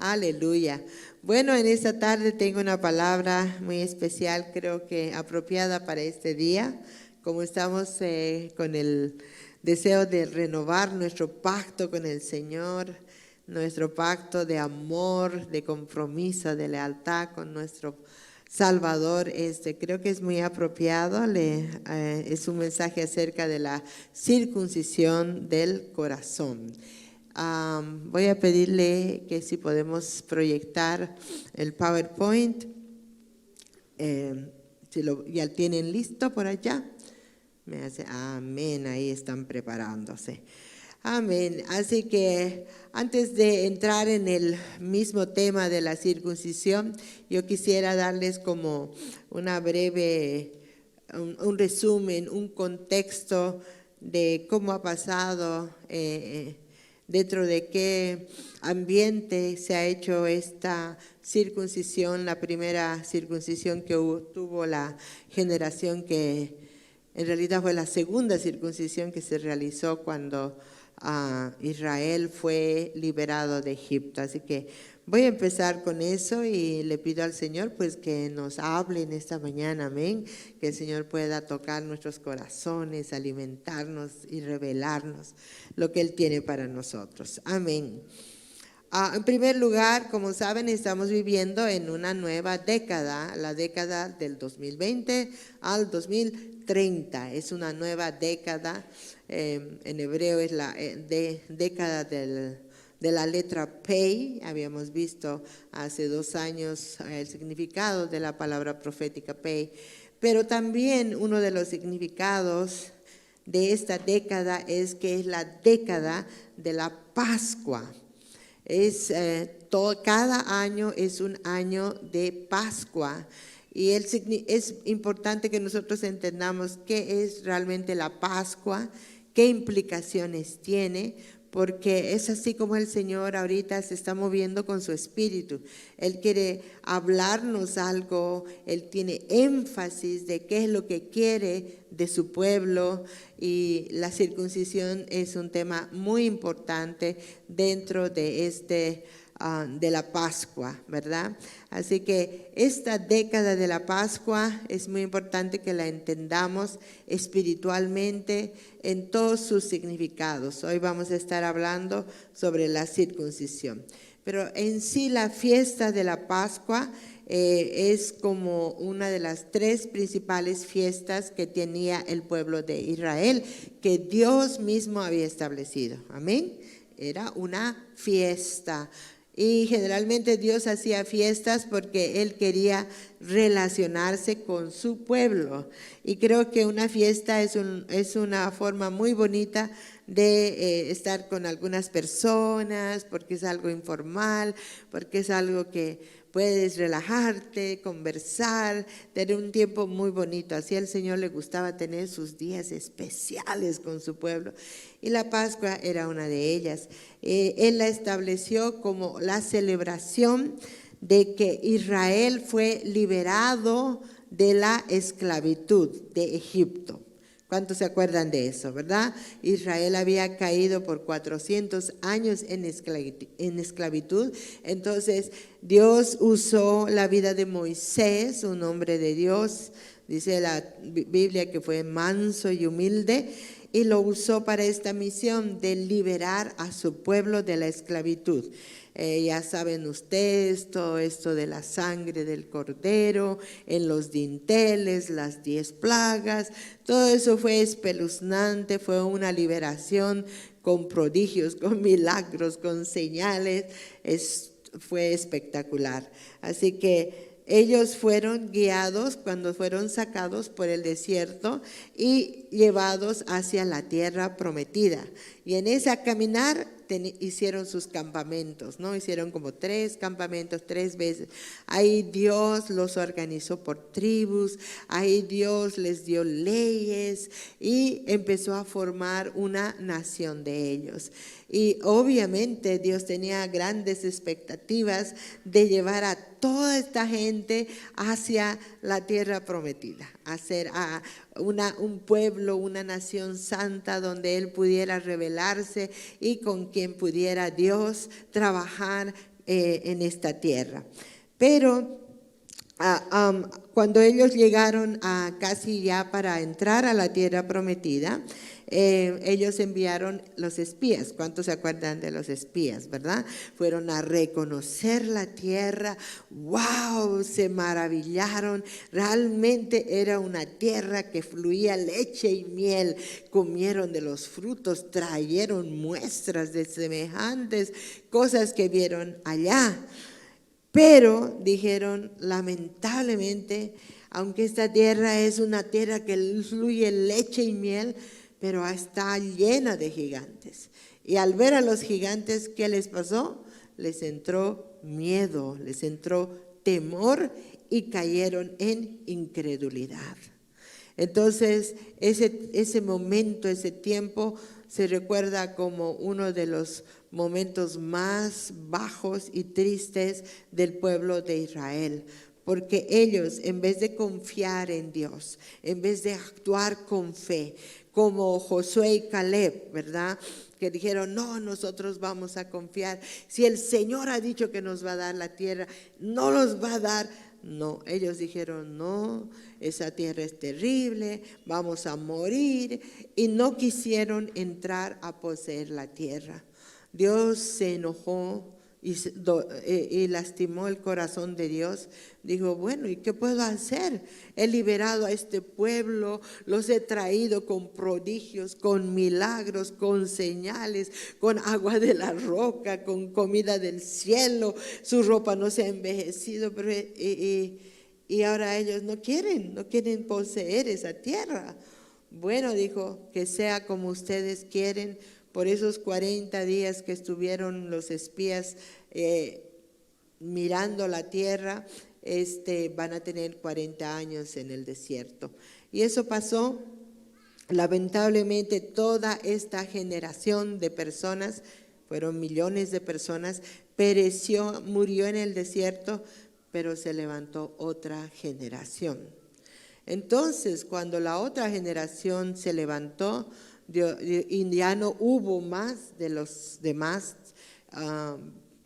Aleluya. Bueno, en esta tarde tengo una palabra muy especial, creo que apropiada para este día. Como estamos con el deseo de renovar nuestro pacto con el Señor, nuestro pacto de amor, de compromiso, de lealtad con nuestro Salvador, creo que es muy apropiado. Es un mensaje acerca de la circuncisión del corazón. Voy a pedirle que si podemos proyectar el PowerPoint, si ya tienen listo por allá. Me hace amén, ahí están preparándose. Amén. Así que antes de entrar en el mismo tema de la circuncisión, yo quisiera darles como una breve, un resumen, un contexto de cómo ha pasado, dentro de qué ambiente se ha hecho esta circuncisión, la primera circuncisión que tuvo la generación que en realidad fue la segunda circuncisión que se realizó cuando Israel fue liberado de Egipto. Así que voy a empezar con eso y le pido al Señor pues que nos hable en esta mañana, amén, que el Señor pueda tocar nuestros corazones, alimentarnos y revelarnos lo que Él tiene para nosotros, amén. En primer lugar, como saben, estamos viviendo en una nueva década, la década del 2020 al 2030. Es una nueva década, en hebreo es la década de la letra Pei. Habíamos visto hace 2 años el significado de la palabra profética Pei, pero también uno de los significados de esta década es que es la década de la Pascua. Cada año es un año de Pascua y es importante que nosotros entendamos qué es realmente la Pascua, qué implicaciones tiene, porque es así como el Señor ahorita se está moviendo con su espíritu. Él quiere hablarnos algo, Él tiene énfasis de qué es lo que quiere de su pueblo, y la circuncisión es un tema muy importante dentro de de la Pascua, ¿verdad? Así que esta década de la Pascua es muy importante que la entendamos espiritualmente en todos sus significados. Hoy vamos a estar hablando sobre la circuncisión. Pero en sí la fiesta de la Pascua es como una de las 3 principales fiestas que tenía el pueblo de Israel, que Dios mismo había establecido. Amén. Era una fiesta. Y generalmente Dios hacía fiestas porque Él quería relacionarse con su pueblo. Y creo que una fiesta es una forma muy bonita de estar con algunas personas, porque es algo informal, porque es algo que puedes relajarte, conversar, tener un tiempo muy bonito. Así al Señor le gustaba tener sus días especiales con su pueblo, y la Pascua era una de ellas. Él la estableció como la celebración de que Israel fue liberado de la esclavitud de Egipto. ¿Cuántos se acuerdan de eso, verdad? Israel había caído por 400 años en esclavitud. Entonces Dios usó la vida de Moisés, un hombre de Dios, dice la Biblia que fue manso y humilde, y lo usó para esta misión de liberar a su pueblo de la esclavitud. Ya saben ustedes todo esto de la sangre del cordero en los dinteles, las 10 plagas, todo eso fue espeluznante, fue una liberación con prodigios, con milagros, con señales, fue espectacular. Así que ellos fueron guiados cuando fueron sacados por el desierto y llevados hacia la tierra prometida. Y en ese caminar hicieron sus campamentos, ¿no? Hicieron como 3 campamentos 3 veces. Ahí Dios los organizó por tribus, ahí Dios les dio leyes y empezó a formar una nación de ellos. Y obviamente Dios tenía grandes expectativas de llevar a toda esta gente hacia la tierra prometida, hacer un pueblo, una nación santa donde Él pudiera revelarse y con quien pudiera Dios trabajar en esta tierra. Pero cuando ellos llegaron a casi ya para entrar a la tierra prometida, ellos enviaron los espías. ¿Cuántos se acuerdan de los espías, verdad? Fueron a reconocer la tierra. ¡Wow! Se maravillaron. Realmente era una tierra que fluía leche y miel. Comieron de los frutos, trajeron muestras de semejantes cosas que vieron allá. Pero dijeron, lamentablemente, aunque esta tierra es una tierra que fluye leche y miel, pero está llena de gigantes. Y al ver a los gigantes, ¿qué les pasó? Les entró miedo, les entró temor y cayeron en incredulidad. Entonces, ese momento, ese tiempo, se recuerda como uno de los momentos más bajos y tristes del pueblo de Israel, porque ellos, en vez de confiar en Dios, en vez de actuar con fe, como Josué y Caleb, ¿verdad?, que dijeron, no, nosotros vamos a confiar, si el Señor ha dicho que nos va a dar la tierra, no nos va a dar. No, ellos dijeron, no, esa tierra es terrible, vamos a morir, y no quisieron entrar a poseer la tierra. Dios se enojó y lastimó el corazón de Dios. Dijo, bueno, ¿y qué puedo hacer? He liberado a este pueblo, los he traído con prodigios, con milagros, con señales, con agua de la roca, con comida del cielo. Su ropa no se ha envejecido, pero y ahora ellos no quieren poseer esa tierra. Bueno, dijo, que sea como ustedes quieren. Por esos 40 días que estuvieron los espías mirando la tierra, van a tener 40 años en el desierto. Y eso pasó. Lamentablemente, toda esta generación de personas, fueron millones de personas, pereció, murió en el desierto, pero se levantó otra generación. Entonces, cuando la otra generación se levantó, y ya no hubo más de los demás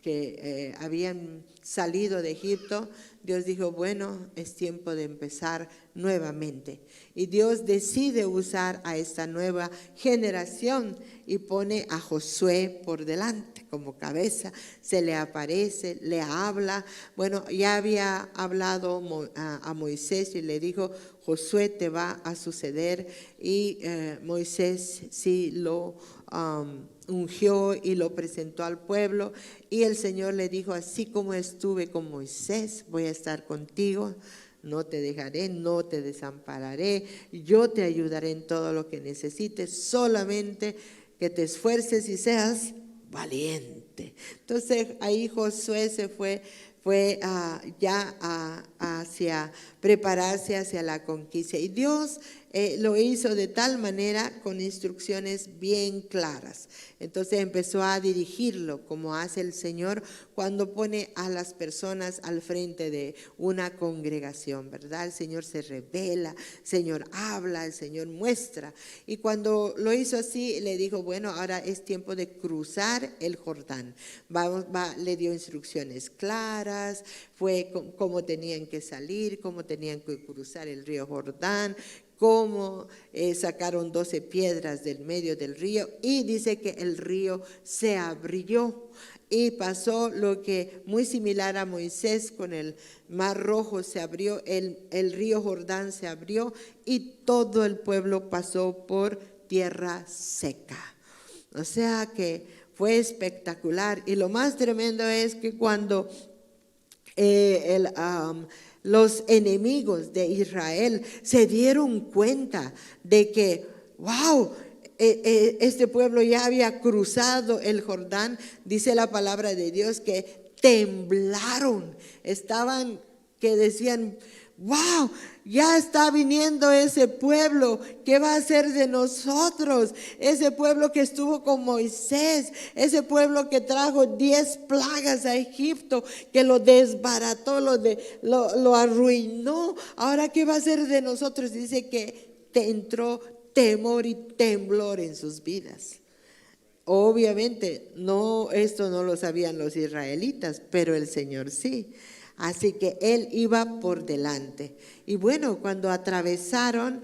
que habían salido de Egipto, Dios dijo, bueno, es tiempo de empezar nuevamente. Y Dios decide usar a esta nueva generación y pone a Josué por delante como cabeza. Se le aparece, le habla. Bueno, ya había hablado a Moisés y le dijo, Josué, te va a suceder. Y Moisés sí lo ungió y lo presentó al pueblo. Y el Señor le dijo, así como estuve con Moisés, voy a estar contigo. No te dejaré, no te desampararé. Yo te ayudaré en todo lo que necesites. Solamente que te esfuerces y seas valiente. Entonces ahí Josué se fue ya hacia prepararse hacia la conquista. Y Dios lo hizo de tal manera con instrucciones bien claras. Entonces empezó a dirigirlo como hace el Señor cuando pone a las personas al frente de una congregación, ¿verdad? El Señor se revela, el Señor habla, el Señor muestra. Y cuando lo hizo así, le dijo, bueno, ahora es tiempo de cruzar el Jordán. Le dio instrucciones claras, fue cómo tenían que salir, cómo tenían que cruzar el río Jordán, cómo sacaron 12 piedras del medio del río, y dice que el río se abrió y pasó lo que muy similar a Moisés con el mar rojo, se abrió, el río Jordán se abrió y todo el pueblo pasó por tierra seca. O sea que fue espectacular. Y lo más tremendo es que cuando los enemigos de Israel se dieron cuenta de que, wow, este pueblo ya había cruzado el Jordán, dice la palabra de Dios que temblaron, estaban que decían, wow, ya está viniendo ese pueblo, ¿qué va a hacer de nosotros? Ese pueblo que estuvo con Moisés, ese pueblo que trajo 10 plagas a Egipto, que lo desbarató, lo arruinó. Ahora, ¿qué va a hacer de nosotros? Dice que entró temor y temblor en sus vidas. obviamente esto no lo sabían los israelitas, pero el Señor sí. Así que Él iba por delante. Y bueno, cuando atravesaron,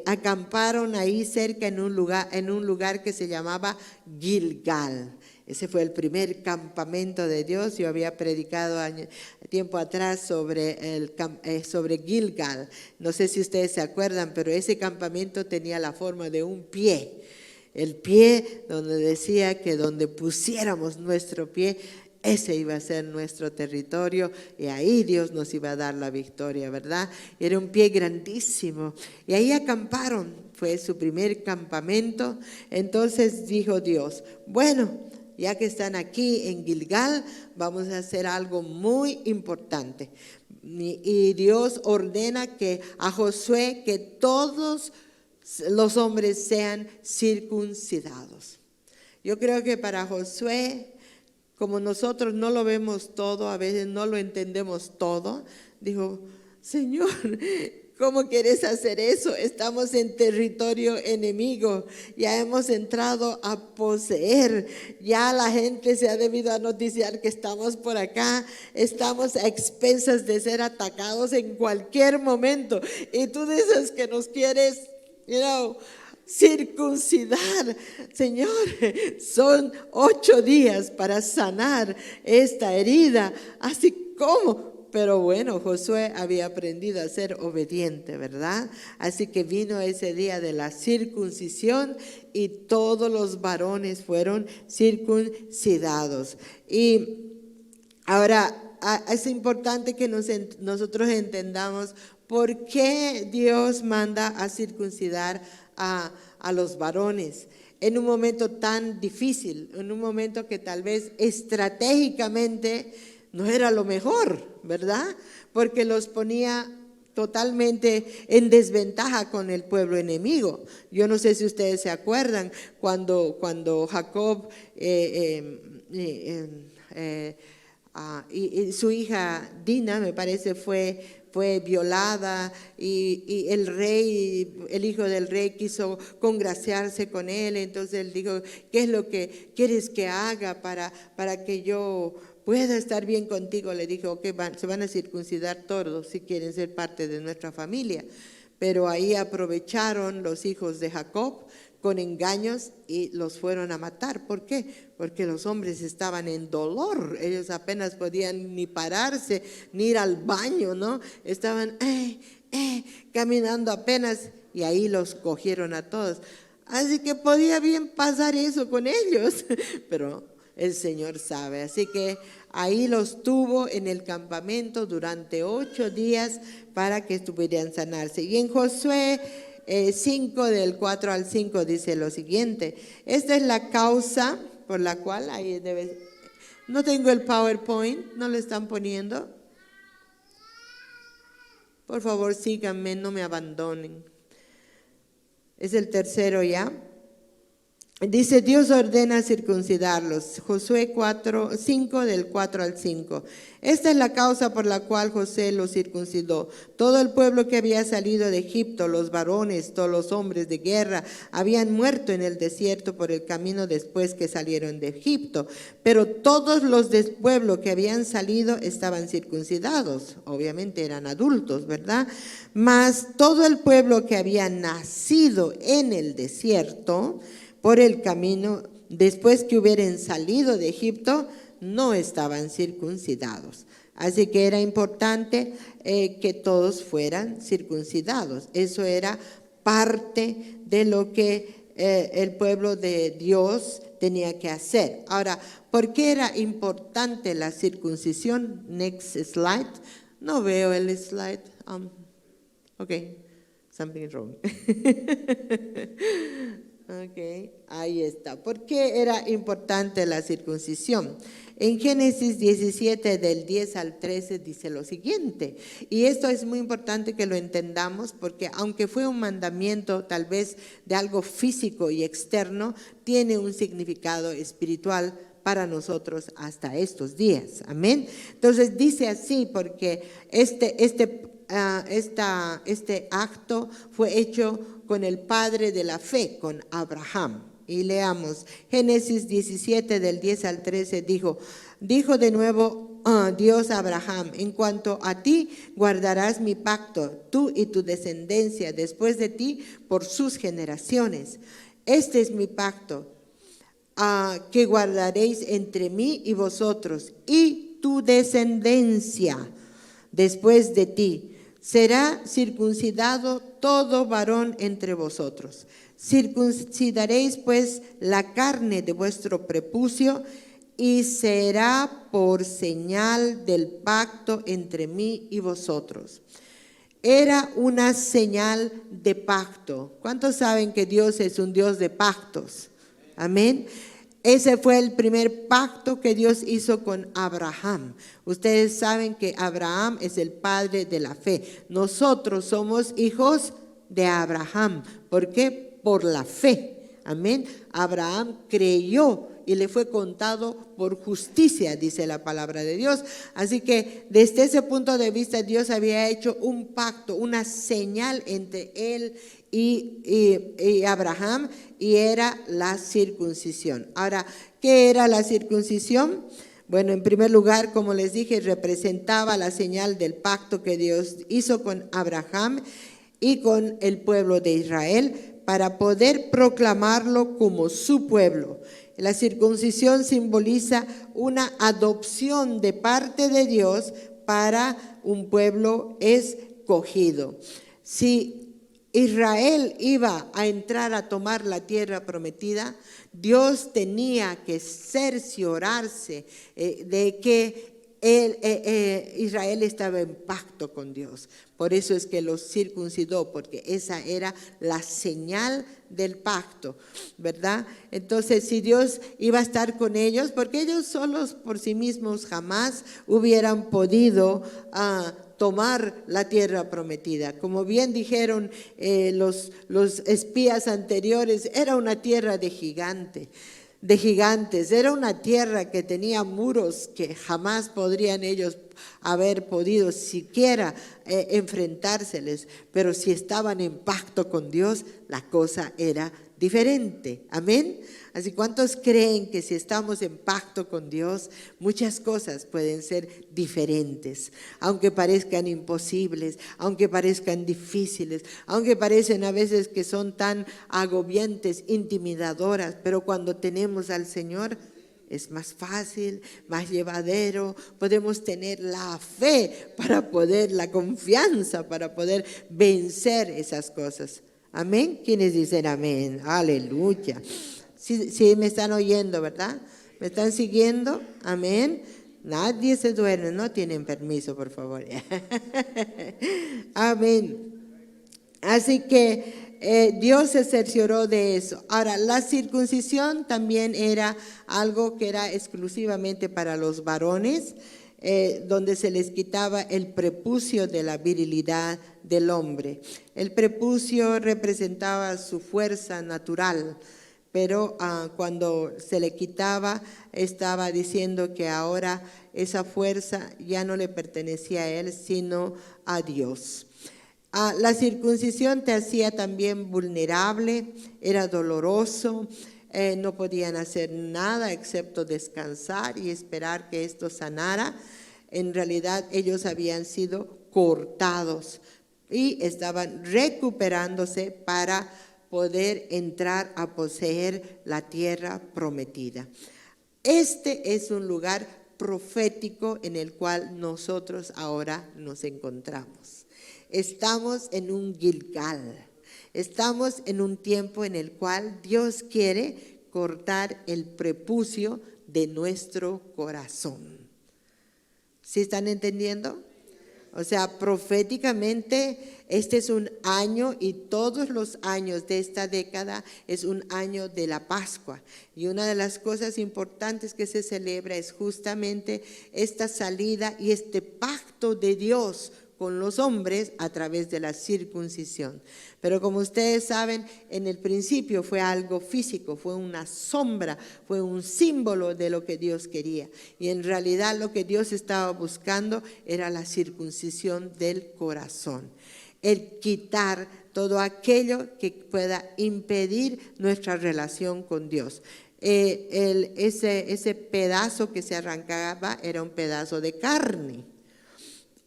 acamparon ahí cerca en un lugar que se llamaba Gilgal. Ese fue el primer campamento de Dios. Yo había predicado tiempo atrás sobre Gilgal. No sé si ustedes se acuerdan, pero ese campamento tenía la forma de un pie. El pie donde decía que donde pusiéramos nuestro pie, ese iba a ser nuestro territorio y ahí Dios nos iba a dar la victoria, ¿verdad? Era un pie grandísimo y ahí acamparon, fue su primer campamento. Entonces dijo Dios, bueno, ya que están aquí en Gilgal, vamos a hacer algo muy importante. Y Dios ordena a Josué que todos los hombres sean circuncidados. Yo creo que para Josué, como nosotros no lo vemos todo, a veces no lo entendemos todo, dijo, Señor, ¿cómo quieres hacer eso? Estamos en territorio enemigo, ya hemos entrado a poseer, ya la gente se ha debido a noticiar que estamos por acá, estamos a expensas de ser atacados en cualquier momento. Y tú dices que nos quieres, circuncidar. Señor, son 8 días para sanar esta herida, así como, pero bueno, Josué había aprendido a ser obediente, ¿verdad? Así que vino ese día de la circuncisión y todos los varones fueron circuncidados. Y ahora es importante que nosotros entendamos por qué Dios manda a circuncidar a los varones en un momento tan difícil, en un momento que tal vez estratégicamente no era lo mejor, ¿verdad? Porque los ponía totalmente en desventaja con el pueblo enemigo. Yo no sé si ustedes se acuerdan cuando Jacob y su hija Dina, me parece, fue violada y el hijo del rey quiso congraciarse con él. Entonces él dijo, ¿qué es lo que quieres que haga para que yo pueda estar bien contigo? Le dijo, que se van a circuncidar todos si quieren ser parte de nuestra familia. Pero ahí aprovecharon los hijos de Jacob con engaños y los fueron a matar. ¿Por qué? Porque los hombres estaban en dolor, ellos apenas podían ni pararse, ni ir al baño, ¿no? Estaban caminando apenas y ahí los cogieron a todos. Así que podía bien pasar eso con ellos, pero el Señor sabe. Así que ahí los tuvo en el campamento durante 8 días para que pudieran sanarse. Y en Josué 5 del 4 al 5 dice lo siguiente: esta es la causa por la cual, no tengo el PowerPoint, no lo están poniendo. Por favor síganme, no me abandonen. Es el tercero ya. Dice, Dios ordena circuncidarlos. Josué 5 del 4 al 5. Esta es la causa por la cual José los circuncidó. Todo el pueblo que había salido de Egipto, los varones, todos los hombres de guerra, habían muerto en el desierto por el camino después que salieron de Egipto. Pero todos los del pueblo que habían salido estaban circuncidados. Obviamente eran adultos, ¿verdad? Mas todo el pueblo que había nacido en el desierto por el camino, después que hubieran salido de Egipto, no estaban circuncidados. Así que era importante que todos fueran circuncidados. Eso era parte de lo que el pueblo de Dios tenía que hacer. Ahora, ¿por qué era importante la circuncisión? Next slide. No veo el slide. Ok, something wrong. Ok, ahí está. ¿Por qué era importante la circuncisión? En Génesis 17 del 10 al 13 dice lo siguiente, y esto es muy importante que lo entendamos porque aunque fue un mandamiento tal vez de algo físico y externo, tiene un significado espiritual para nosotros hasta estos días. Amén. Entonces dice así porque este acto fue hecho con el padre de la fe, con Abraham. Y leamos, Génesis 17 del 10 al 13 dijo de nuevo Dios a Abraham: en cuanto a ti, guardarás mi pacto, tú y tu descendencia después de ti por sus generaciones. Este es mi pacto que guardaréis entre mí y vosotros y tu descendencia después de ti. Será circuncidado todo varón entre vosotros. Circuncidaréis pues la carne de vuestro prepucio, y será por señal del pacto entre mí y vosotros. Era una señal de pacto. ¿Cuántos saben que Dios es un Dios de pactos? Amén. Ese fue el primer pacto que Dios hizo con Abraham. Ustedes saben que Abraham es el padre de la fe. Nosotros somos hijos de Abraham. ¿Por qué? Por la fe. Amén. Abraham creyó y le fue contado por justicia, dice la palabra de Dios. Así que desde ese punto de vista, Dios había hecho un pacto, una señal entre él y Abraham, y era la circuncisión. Ahora, ¿qué era la circuncisión? Bueno, en primer lugar, como les dije, representaba la señal del pacto que Dios hizo con Abraham y con el pueblo de Israel para poder proclamarlo como su pueblo. La circuncisión simboliza una adopción de parte de Dios para un pueblo escogido. Si Israel iba a entrar a tomar la tierra prometida, Dios tenía que cerciorarse de que Israel estaba en pacto con Dios. Por eso es que los circuncidó, porque esa era la señal del pacto, ¿verdad? Entonces, si Dios iba a estar con ellos, porque ellos solos por sí mismos jamás hubieran podido tomar la tierra prometida. Como bien dijeron los espías anteriores, era una tierra de gigantes, era una tierra que tenía muros que jamás podrían ellos haber podido siquiera enfrentárseles, pero si estaban en pacto con Dios, la cosa era diferente. Amén. Así, ¿cuántos creen que si estamos en pacto con Dios, muchas cosas pueden ser diferentes? Aunque parezcan imposibles, aunque parezcan difíciles, aunque parecen a veces que son tan agobiantes, intimidadoras, pero cuando tenemos al Señor es más fácil, más llevadero. Podemos tener la fe para poder, la confianza para poder vencer esas cosas. Amén. ¿Quiénes dicen amén? Aleluya. Sí, me están oyendo, ¿verdad? ¿Me están siguiendo? Amén. Nadie se duerme, no tienen permiso, por favor. Amén. Así que Dios se cercioró de eso. Ahora, la circuncisión también era algo que era exclusivamente para los varones, donde se les quitaba el prepucio de la virilidad del hombre. El prepucio representaba su fuerza natural, pero cuando se le quitaba, estaba diciendo que ahora esa fuerza ya no le pertenecía a él, sino a Dios. La circuncisión te hacía también vulnerable, era doloroso, no podían hacer nada excepto descansar y esperar que esto sanara. En realidad ellos habían sido cortados y estaban recuperándose para poder entrar a poseer la tierra prometida. Este es un lugar profético en el cual nosotros ahora nos encontramos. Estamos en un Gilgal, estamos en un tiempo en el cual Dios quiere cortar el prepucio de nuestro corazón. ¿Sí están entendiendo? O sea, proféticamente este es un año, y todos los años de esta década es un año de la Pascua. Y una de las cosas importantes que se celebra es justamente esta salida y este pacto de Dios con los hombres a través de la circuncisión. Pero como ustedes saben, en el principio fue algo físico, fue una sombra, fue un símbolo de lo que Dios quería. Y en realidad lo que Dios estaba buscando era la circuncisión del corazón. el quitar todo aquello que pueda impedir nuestra relación con Dios. Ese pedazo que se arrancaba era un pedazo de carne.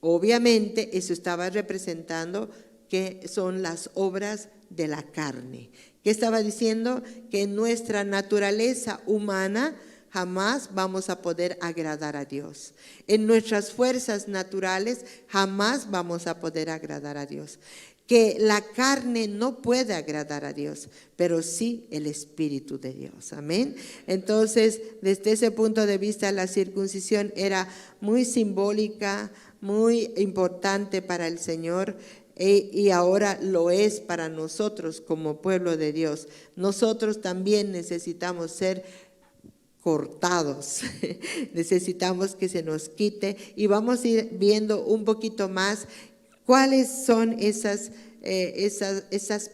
Obviamente eso estaba representando que son las obras de la carne. ¿Qué estaba diciendo? Que en nuestra naturaleza humana jamás vamos a poder agradar a Dios. En nuestras fuerzas naturales jamás vamos a poder agradar a Dios. Que la carne no puede agradar a Dios, pero sí el Espíritu de Dios. Amén. Entonces, desde ese punto de vista, la circuncisión era muy simbólica, muy importante para el Señor. Y ahora lo es para nosotros como pueblo de Dios. Nosotros también necesitamos ser cortados, necesitamos que se nos quite, y vamos a ir viendo un poquito más cuáles son esas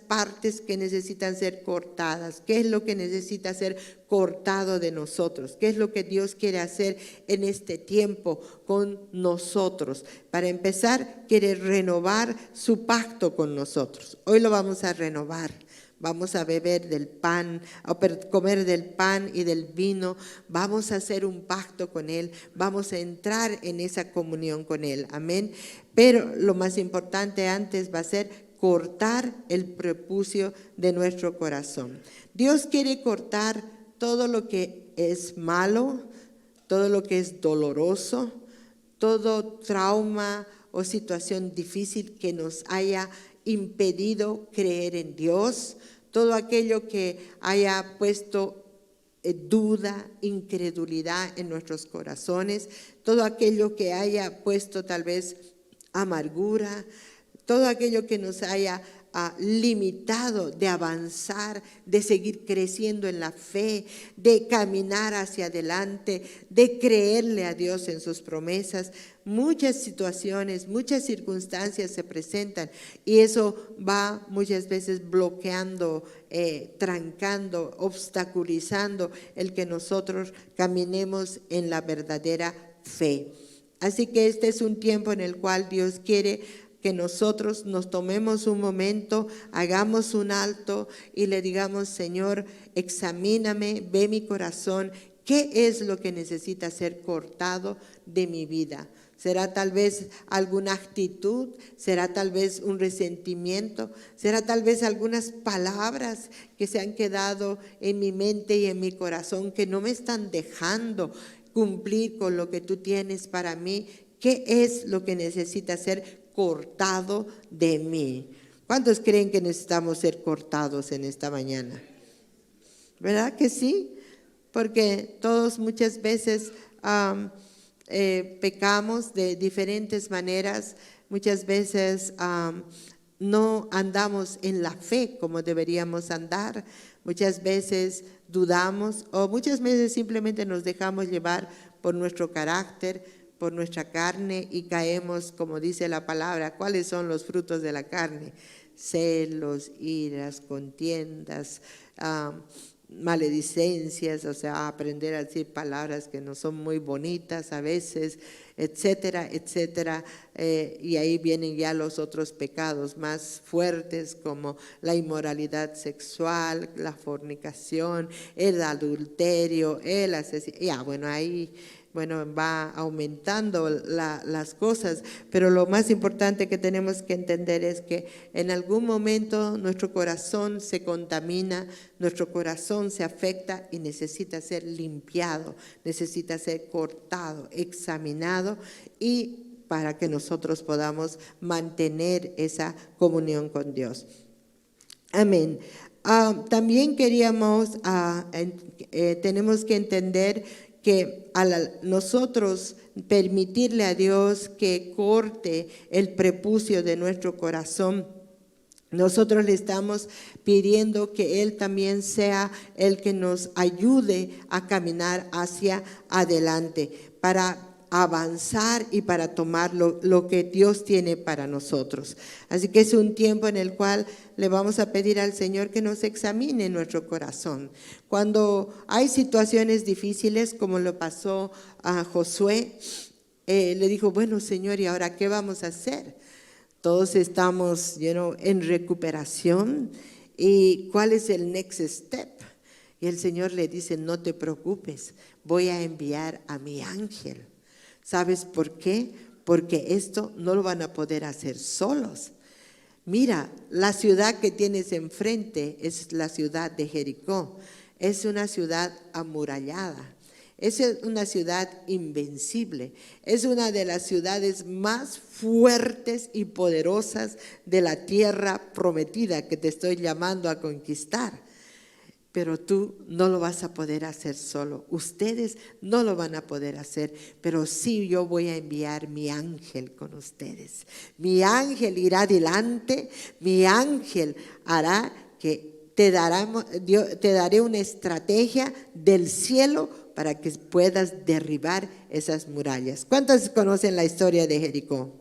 partes que necesitan ser cortadas, qué es lo que necesita ser cortado de nosotros, qué es lo que Dios quiere hacer en este tiempo con nosotros. Para empezar, quiere renovar su pacto con nosotros. Hoy lo vamos a renovar. Vamos a beber del pan, a comer del pan y del vino. Vamos a hacer un pacto con Él. Vamos a entrar en esa comunión con Él. Amén. Pero lo más importante antes va a ser cortar el prepucio de nuestro corazón. Dios quiere cortar todo lo que es malo, todo lo que es doloroso, todo trauma o situación difícil que nos haya impedido creer en Dios, todo aquello que haya puesto duda, incredulidad en nuestros corazones, todo aquello que haya puesto tal vez amargura, todo aquello que nos haya limitado de avanzar, de seguir creciendo en la fe, de caminar hacia adelante, de creerle a Dios en sus promesas. Muchas situaciones, muchas circunstancias se presentan y eso va muchas veces bloqueando, trancando, obstaculizando el que nosotros caminemos en la verdadera fe. Así que este es un tiempo en el cual Dios quiere que nosotros nos tomemos un momento, hagamos un alto y le digamos: Señor, examíname, ve mi corazón, ¿qué es lo que necesita ser cortado de mi vida? ¿Será tal vez alguna actitud? ¿Será tal vez un resentimiento? ¿Será tal vez algunas palabras que se han quedado en mi mente y en mi corazón que no me están dejando cumplir con lo que tú tienes para mí? ¿Qué es lo que necesita ser cortado de mí? ¿Cuántos creen que necesitamos ser cortados en esta mañana? ¿Verdad que sí? Porque todos muchas veces pecamos de diferentes maneras, muchas veces no andamos en la fe como deberíamos andar, muchas veces dudamos o muchas veces simplemente nos dejamos llevar por nuestro carácter, por nuestra carne y caemos, como dice la palabra. ¿Cuáles son los frutos de la carne? Celos, iras, contiendas, maledicencias, o sea, aprender a decir palabras que no son muy bonitas a veces, etcétera, etcétera. Y ahí vienen ya los otros pecados más fuertes como la inmoralidad sexual, la fornicación, el adulterio, el asesinato. Ya, bueno, ahí va aumentando las cosas, pero lo más importante que tenemos que entender es que en algún momento nuestro corazón se contamina, nuestro corazón se afecta y necesita ser limpiado, necesita ser cortado, examinado, y para que nosotros podamos mantener esa comunión con Dios. Amén. También tenemos que entender que al nosotros permitirle a Dios que corte el prepucio de nuestro corazón, nosotros le estamos pidiendo que Él también sea el que nos ayude a caminar hacia adelante, para avanzar y para tomar lo que Dios tiene para nosotros. Así que es un tiempo en el cual le vamos a pedir al Señor que nos examine nuestro corazón. Cuando hay situaciones difíciles, como lo pasó a Josué, le dijo: bueno, Señor, ¿y ahora qué vamos a hacer? Todos estamos, en recuperación. ¿Y cuál es el next step? Y el Señor le dice, no te preocupes, voy a enviar a mi ángel. ¿Sabes por qué? Porque esto no lo van a poder hacer solos. Mira, la ciudad que tienes enfrente es la ciudad de Jericó. Es una ciudad amurallada. Es una ciudad invencible. Es una de las ciudades más fuertes y poderosas de la tierra prometida que te estoy llamando a conquistar. Pero tú no lo vas a poder hacer solo. Ustedes no lo van a poder hacer, pero sí yo voy a enviar mi ángel con ustedes. Mi ángel irá delante, mi ángel hará que te daré una estrategia del cielo para que puedas derribar esas murallas. ¿Cuántos conocen la historia de Jericó?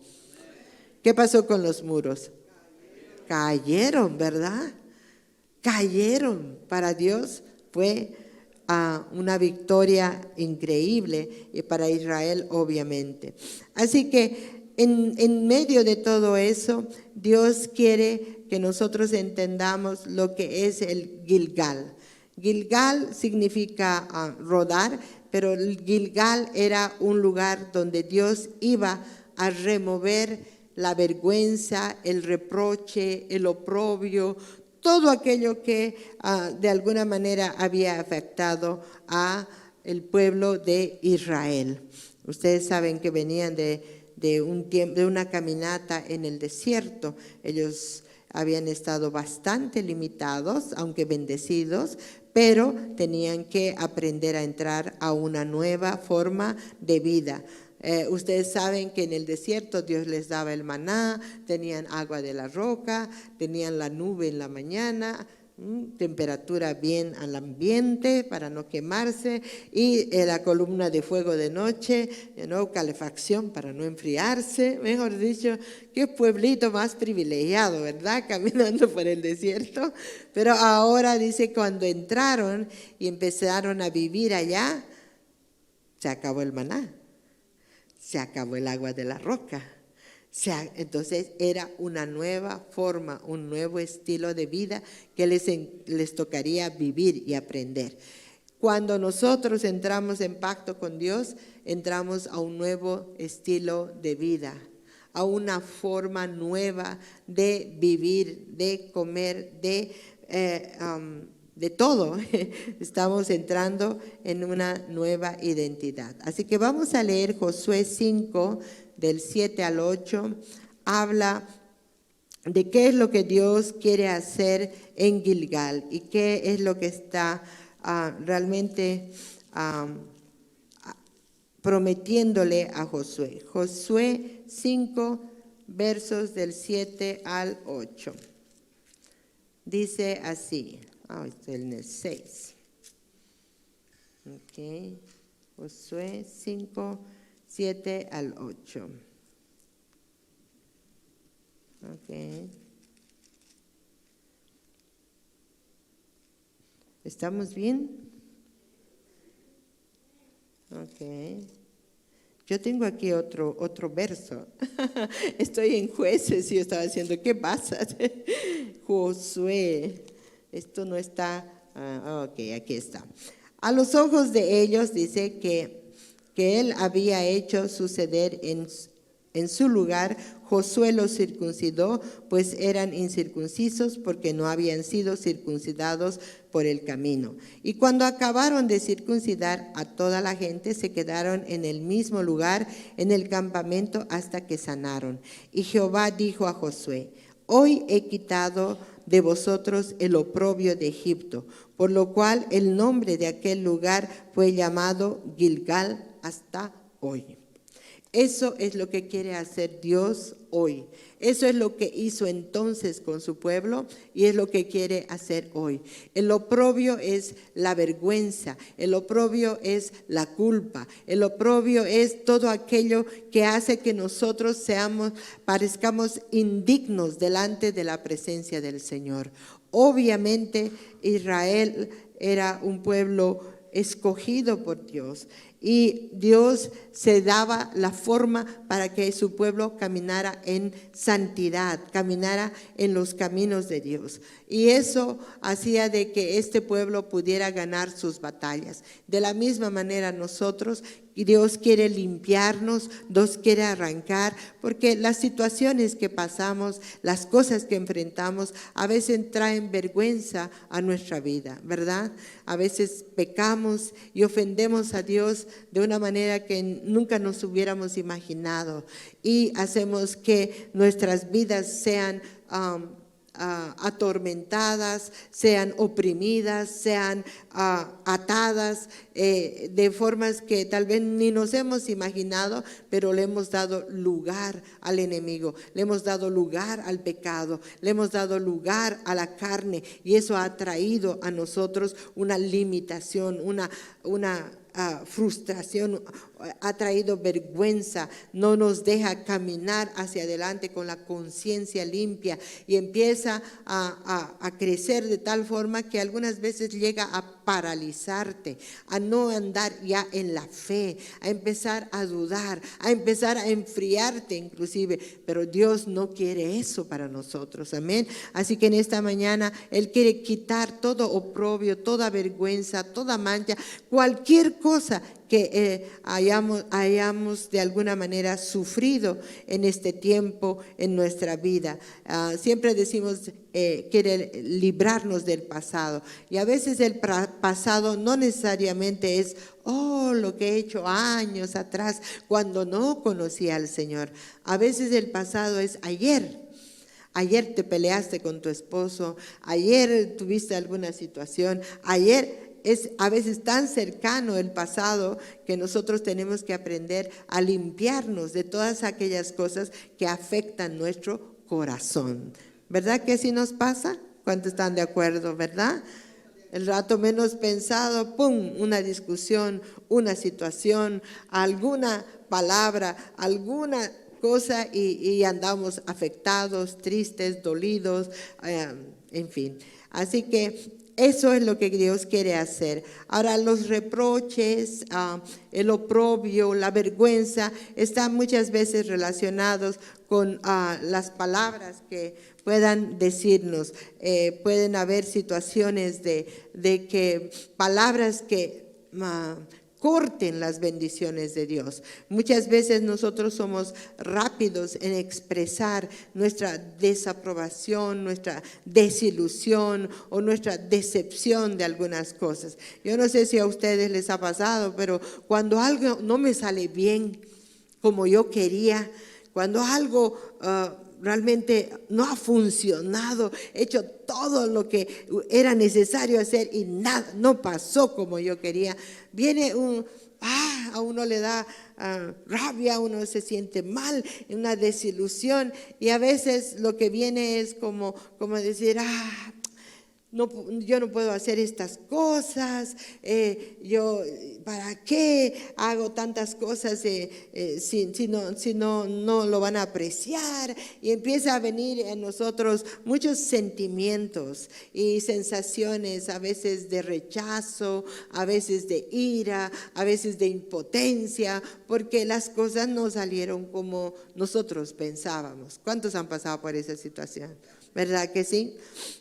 ¿Qué pasó con los muros? Cayeron, ¿verdad? Cayeron. Para Dios fue una victoria increíble y para Israel obviamente. Así que en medio de todo eso, Dios quiere que nosotros entendamos lo que es el Gilgal. Gilgal significa rodar, pero el Gilgal era un lugar donde Dios iba a remover la vergüenza, el reproche, el oprobio, todo aquello que de alguna manera había afectado a el pueblo de Israel. Ustedes saben que venían de una caminata en el desierto. Ellos habían estado bastante limitados, aunque bendecidos, pero tenían que aprender a entrar a una nueva forma de vida. Ustedes saben que en el desierto Dios les daba el maná, tenían agua de la roca, tenían la nube en la mañana, temperatura bien al ambiente para no quemarse, y la columna de fuego de noche, calefacción para no enfriarse. Mejor dicho, qué pueblito más privilegiado, ¿verdad? Caminando por el desierto. Pero ahora dice, cuando entraron y empezaron a vivir allá, se acabó el maná. Se acabó el agua de la roca. Entonces era una nueva forma, un nuevo estilo de vida que les tocaría vivir y aprender. Cuando nosotros entramos en pacto con Dios, entramos a un nuevo estilo de vida, a una forma nueva de vivir, de comer, de todo. Estamos entrando en una nueva identidad. Así que vamos a leer Josué 5, del 7 al 8. Habla de qué es lo que Dios quiere hacer en Gilgal y qué es lo que está realmente prometiéndole a Josué. Josué 5, versos del 7 al 8. Dice así. Estoy en el 6. Ok. Josué 5, 7 al 8. Ok. ¿Estamos bien? Ok. Yo tengo aquí otro verso. Estoy en Jueces y yo estaba diciendo, ¿qué pasa? Josué. Esto no está, ok, aquí está. A los ojos de ellos dice que él había hecho suceder en su lugar. Josué los circuncidó, pues eran incircuncisos porque no habían sido circuncidados por el camino. Y cuando acabaron de circuncidar a toda la gente, se quedaron en el mismo lugar, en el campamento, hasta que sanaron. Y Jehová dijo a Josué, hoy he quitado de vosotros el oprobio de Egipto, por lo cual el nombre de aquel lugar fue llamado Gilgal hasta hoy. Eso es lo que quiere hacer Dios hoy. Eso es lo que hizo entonces con su pueblo y es lo que quiere hacer hoy. El oprobio es la vergüenza, el oprobio es la culpa, el oprobio es todo aquello que hace que nosotros parezcamos indignos delante de la presencia del Señor. Obviamente Israel era un pueblo escogido por Dios y Dios se daba la forma para que su pueblo caminara en santidad, caminara en los caminos de Dios. Y eso hacía de que este pueblo pudiera ganar sus batallas. De la misma manera nosotros, Dios quiere limpiarnos, Dios quiere arrancar, porque las situaciones que pasamos, las cosas que enfrentamos, a veces traen vergüenza a nuestra vida, ¿verdad? A veces pecamos y ofendemos a Dios de una manera que nunca nos hubiéramos imaginado, y hacemos que nuestras vidas sean atormentadas, sean oprimidas, sean atadas de formas que tal vez ni nos hemos imaginado, pero le hemos dado lugar al enemigo, le hemos dado lugar al pecado, le hemos dado lugar a la carne, y eso ha traído a nosotros una limitación, una frustración, ha traído vergüenza, no nos deja caminar hacia adelante con la conciencia limpia, y empieza a crecer de tal forma que algunas veces llega a paralizarte, a no andar ya en la fe, a empezar a dudar, a empezar a enfriarte inclusive, pero Dios no quiere eso para nosotros, amén. Así que en esta mañana Él quiere quitar todo oprobio, toda vergüenza, toda mancha, cualquier cosa que hayamos de alguna manera sufrido en este tiempo en nuestra vida. Siempre decimos, quiere librarnos del pasado, y a veces el pasado no necesariamente es lo que he hecho años atrás cuando no conocía al Señor. A veces el pasado es ayer. Ayer te peleaste con tu esposo, ayer tuviste alguna situación, ayer. Es a veces tan cercano el pasado que nosotros tenemos que aprender a limpiarnos de todas aquellas cosas que afectan nuestro corazón. ¿Verdad que así nos pasa? ¿Cuántos están de acuerdo, verdad? El rato menos pensado, ¡pum!, una discusión, una situación, alguna palabra, alguna cosa, y andamos afectados, tristes, dolidos, en fin. Así que eso es lo que Dios quiere hacer. Ahora, los reproches, el oprobio, la vergüenza, están muchas veces relacionados con las palabras que puedan decirnos. Pueden haber situaciones de que palabras que corten las bendiciones de Dios. Muchas veces nosotros somos rápidos en expresar nuestra desaprobación, nuestra desilusión o nuestra decepción de algunas cosas. Yo no sé si a ustedes les ha pasado, pero cuando algo no me sale bien como yo quería, cuando algo realmente no ha funcionado, he hecho todo lo que era necesario hacer y nada, no pasó como yo quería, viene a uno le da rabia, uno se siente mal, una desilusión, y a veces lo que viene es como decir, no, yo no puedo hacer estas cosas, yo ¿para qué hago tantas cosas si no lo van a apreciar? Y empieza a venir en nosotros muchos sentimientos y sensaciones, a veces de rechazo, a veces de ira, a veces de impotencia, porque las cosas no salieron como nosotros pensábamos. ¿Cuántos han pasado por esa situación? ¿Verdad que sí?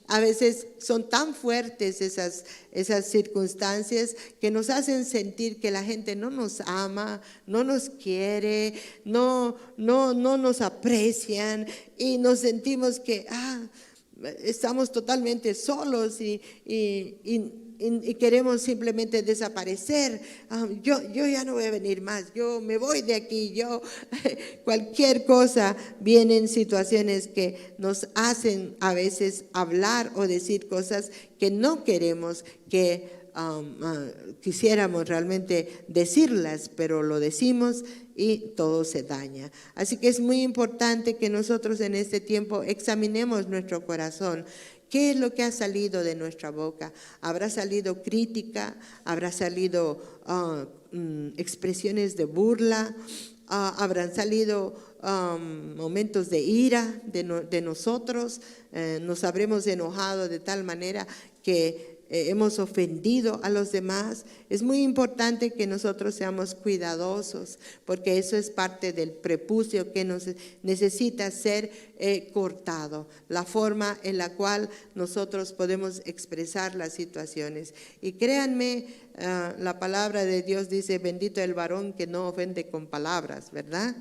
A veces son tan fuertes esas circunstancias que nos hacen sentir que la gente no nos ama, no nos quiere, no nos aprecian, y nos sentimos que estamos totalmente solos y queremos simplemente desaparecer. Yo ya no voy a venir más, yo me voy de aquí, cualquier cosa. Vienen situaciones que nos hacen a veces hablar o decir cosas que no queremos que quisiéramos realmente decirlas, pero lo decimos y todo se daña. Así que es muy importante que nosotros en este tiempo examinemos nuestro corazón. ¿Qué es lo que ha salido de nuestra boca? ¿Habrá salido crítica? ¿Habrá salido expresiones de burla? ¿Habrán salido momentos de ira de nosotros? ¿Nos habremos enojado de tal manera que hemos ofendido a los demás. Es muy importante que nosotros seamos cuidadosos, porque eso es parte del prepucio que nos necesita ser cortado, la forma en la cual nosotros podemos expresar las situaciones. Y créanme, la palabra de Dios dice, bendito el varón que no ofende con palabras, ¿verdad?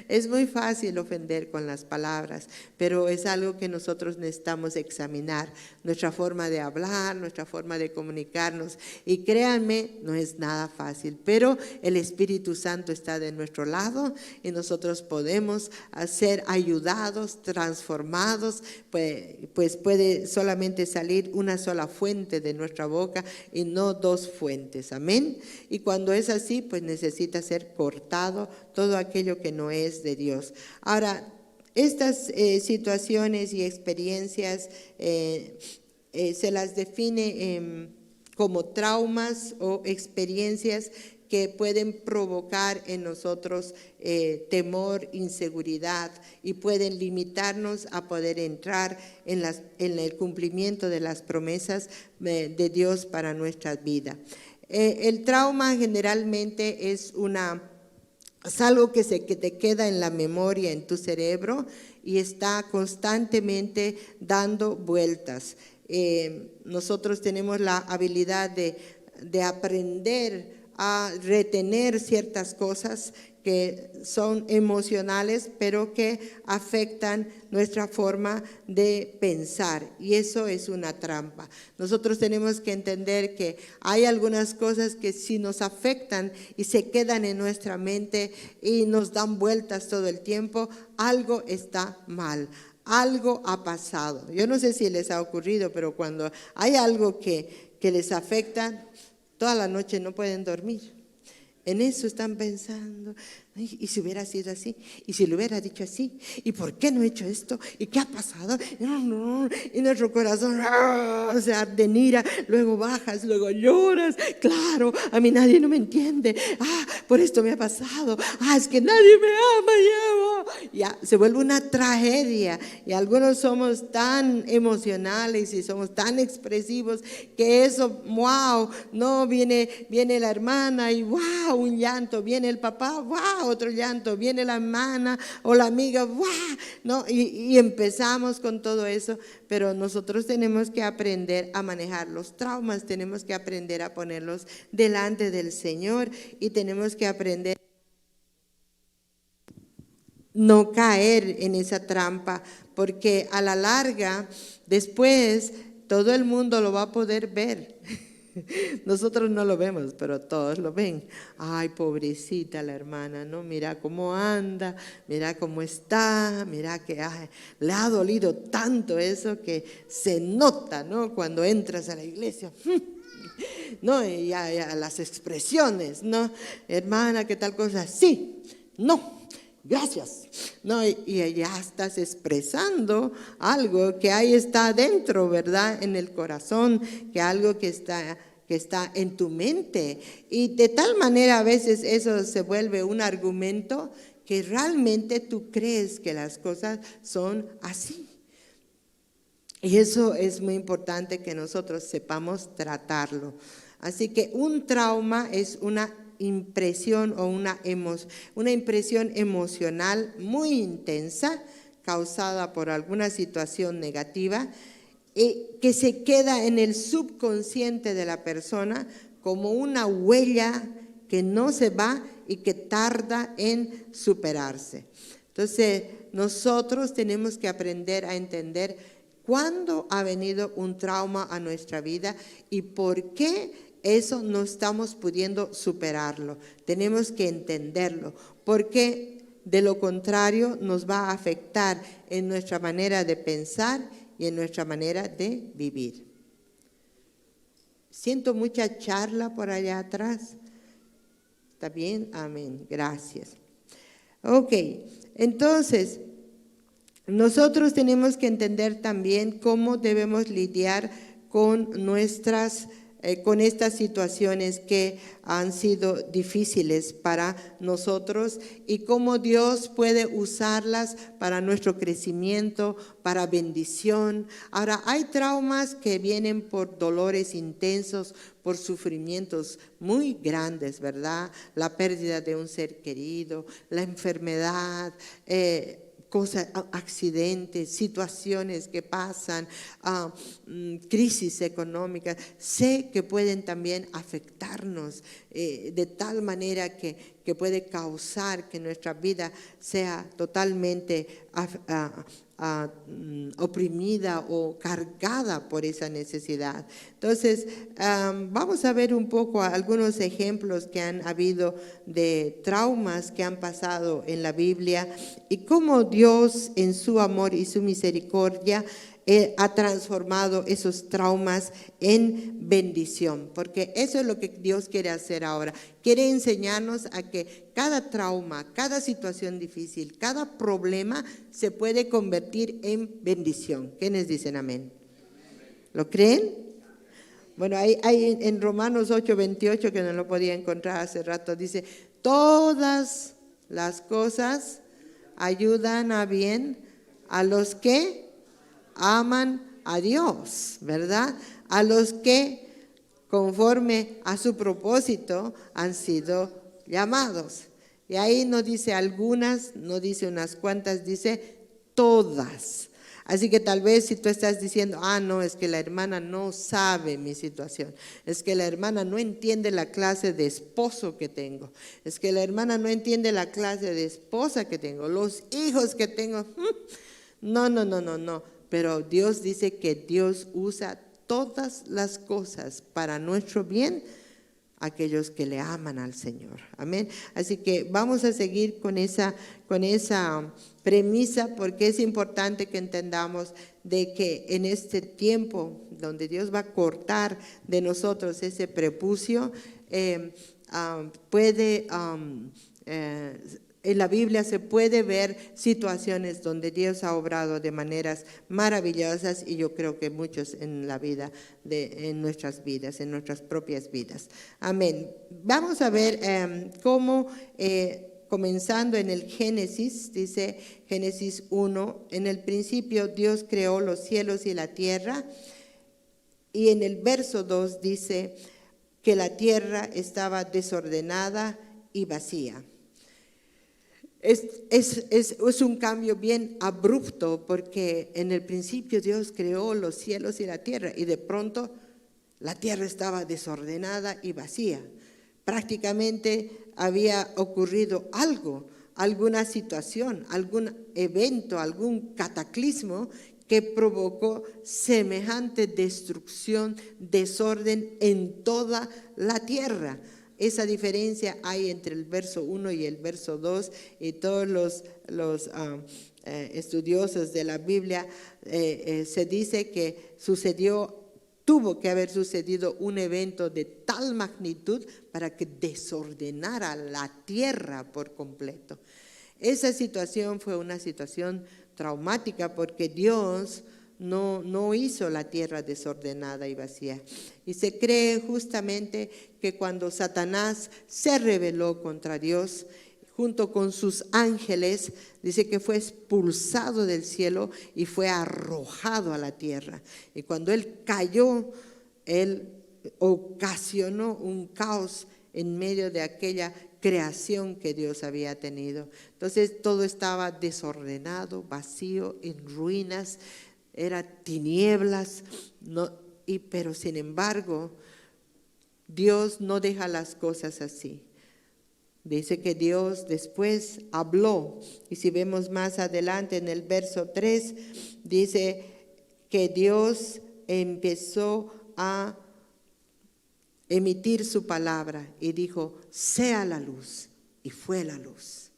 Es muy fácil ofender con las palabras, pero es algo que nosotros necesitamos examinar, nuestra forma de hablar, nuestra forma de comunicarnos. Y créanme, no es nada fácil, pero el Espíritu Santo está de nuestro lado y nosotros podemos ser ayudados, transformados, pues puede solamente salir una sola fuente de nuestra boca y no dos fuentes, amén. Y cuando es así, pues necesita ser cortado todo aquello que no es de Dios. Ahora, estas situaciones y experiencias se las define como traumas o experiencias que pueden provocar en nosotros temor, inseguridad, y pueden limitarnos a poder entrar en el cumplimiento de las promesas de Dios para nuestra vida. El trauma generalmente es algo que te queda en la memoria, en tu cerebro, y está constantemente dando vueltas. Nosotros tenemos la habilidad de aprender a retener ciertas cosas que son emocionales, pero que afectan nuestra forma de pensar, y eso es una trampa. Nosotros tenemos que entender que hay algunas cosas que si nos afectan y se quedan en nuestra mente y nos dan vueltas todo el tiempo, algo está mal. Algo ha pasado. Yo no sé si les ha ocurrido, pero cuando hay algo que les afecta, toda la noche no pueden dormir. En eso están pensando. ¿Y si hubiera sido así? ¿Y si lo hubiera dicho así? ¿Y por qué no he hecho esto? ¿Y qué ha pasado? Y nuestro corazón se arde en ira. Luego bajas, luego lloras. Claro, a mí nadie no me entiende. Por esto me ha pasado. Es que nadie me ama. Ya se vuelve una tragedia. Y algunos somos tan emocionales y somos tan expresivos que eso, wow, no viene la hermana y wow, un llanto. Viene el papá, wow, otro llanto, viene la hermana o la amiga, ¡guau! ¿No? Y empezamos con todo eso, pero nosotros tenemos que aprender a manejar los traumas, tenemos que aprender a ponerlos delante del Señor y tenemos que aprender a no caer en esa trampa, porque a la larga, después, todo el mundo lo va a poder ver. Nosotros no lo vemos, pero todos lo ven. Ay, pobrecita la hermana, ¿no? Mira cómo anda, mira cómo está, mira que le ha dolido tanto eso que se nota, ¿no? Cuando entras a la iglesia. No, y ya las expresiones, ¿no? Hermana, ¿qué tal cosa? Sí, no. Gracias. No, y ya estás expresando algo que ahí está adentro, ¿verdad? En el corazón, que algo que está en tu mente. Y de tal manera a veces eso se vuelve un argumento que realmente tú crees que las cosas son así. Y eso es muy importante que nosotros sepamos tratarlo. Así que un trauma es una impresión o una impresión emocional muy intensa causada por alguna situación negativa que se queda en el subconsciente de la persona como una huella que no se va y que tarda en superarse. Entonces, nosotros tenemos que aprender a entender cuándo ha venido un trauma a nuestra vida y por qué eso no estamos pudiendo superarlo. Tenemos que entenderlo, porque de lo contrario nos va a afectar en nuestra manera de pensar y en nuestra manera de vivir. Siento mucha charla por allá atrás. ¿Está bien? Amén. Gracias. Ok, entonces, nosotros tenemos que entender también cómo debemos lidiar con nuestras con estas situaciones que han sido difíciles para nosotros y cómo Dios puede usarlas para nuestro crecimiento, para bendición. Ahora, hay traumas que vienen por dolores intensos, por sufrimientos muy grandes, ¿verdad? La pérdida de un ser querido, la enfermedad, cosas, accidentes, situaciones que pasan, crisis económicas, sé que pueden también afectarnos de tal manera que puede causar que nuestra vida sea totalmente oprimida o cargada por esa necesidad. Entonces, vamos a ver un poco algunos ejemplos que han habido de traumas que han pasado en la Biblia y cómo Dios en su amor y su misericordia ha transformado esos traumas en bendición, porque eso es lo que Dios quiere hacer ahora. Quiere enseñarnos a que cada trauma, cada situación difícil, cada problema se puede convertir en bendición. ¿Quiénes dicen amén? ¿Lo creen? Bueno, hay en Romanos 8:28, que no lo podía encontrar hace rato, dice, todas las cosas ayudan a bien a los que aman a Dios, ¿verdad? A los que conforme a su propósito han sido llamados. Y ahí no dice algunas, no dice unas cuantas, dice todas. Así que tal vez si tú estás diciendo, no, es que la hermana no sabe mi situación, es que la hermana no entiende la clase de esposo que tengo, es que la hermana no entiende la clase de esposa que tengo, los hijos que tengo, no. Pero Dios dice que Dios usa todas las cosas para nuestro bien, aquellos que le aman al Señor. Amén. Así que vamos a seguir con esa premisa, porque es importante que entendamos de que en este tiempo donde Dios va a cortar de nosotros ese prepucio, en la Biblia se puede ver situaciones donde Dios ha obrado de maneras maravillosas y yo creo que muchos en la vida, en nuestras vidas, en nuestras propias vidas. Amén. Vamos a ver cómo, comenzando en el Génesis, dice Génesis 1, en el principio Dios creó los cielos y la tierra, y en el verso 2 dice que la tierra estaba desordenada y vacía. Es un cambio bien abrupto, porque en el principio Dios creó los cielos y la tierra y de pronto la tierra estaba desordenada y vacía. Prácticamente había ocurrido algo, alguna situación, algún evento, algún cataclismo que provocó semejante destrucción, desorden en toda la tierra. Esa diferencia hay entre el verso 1 y el verso 2, y todos los estudiosos de la Biblia se dice que tuvo que haber sucedido un evento de tal magnitud para que desordenara la tierra por completo. Esa situación fue una situación traumática porque Dios no hizo la tierra desordenada y vacía. Y se cree justamente que cuando Satanás se rebeló contra Dios, junto con sus ángeles, dice que fue expulsado del cielo y fue arrojado a la tierra. Y cuando él cayó, él ocasionó un caos en medio de aquella creación que Dios había tenido. Entonces todo estaba desordenado, vacío, en ruinas, era tinieblas, pero sin embargo, Dios no deja las cosas así. Dice que Dios después habló, y si vemos más adelante en el verso 3, dice que Dios empezó a emitir su palabra y dijo, sea la luz, y fue la luz.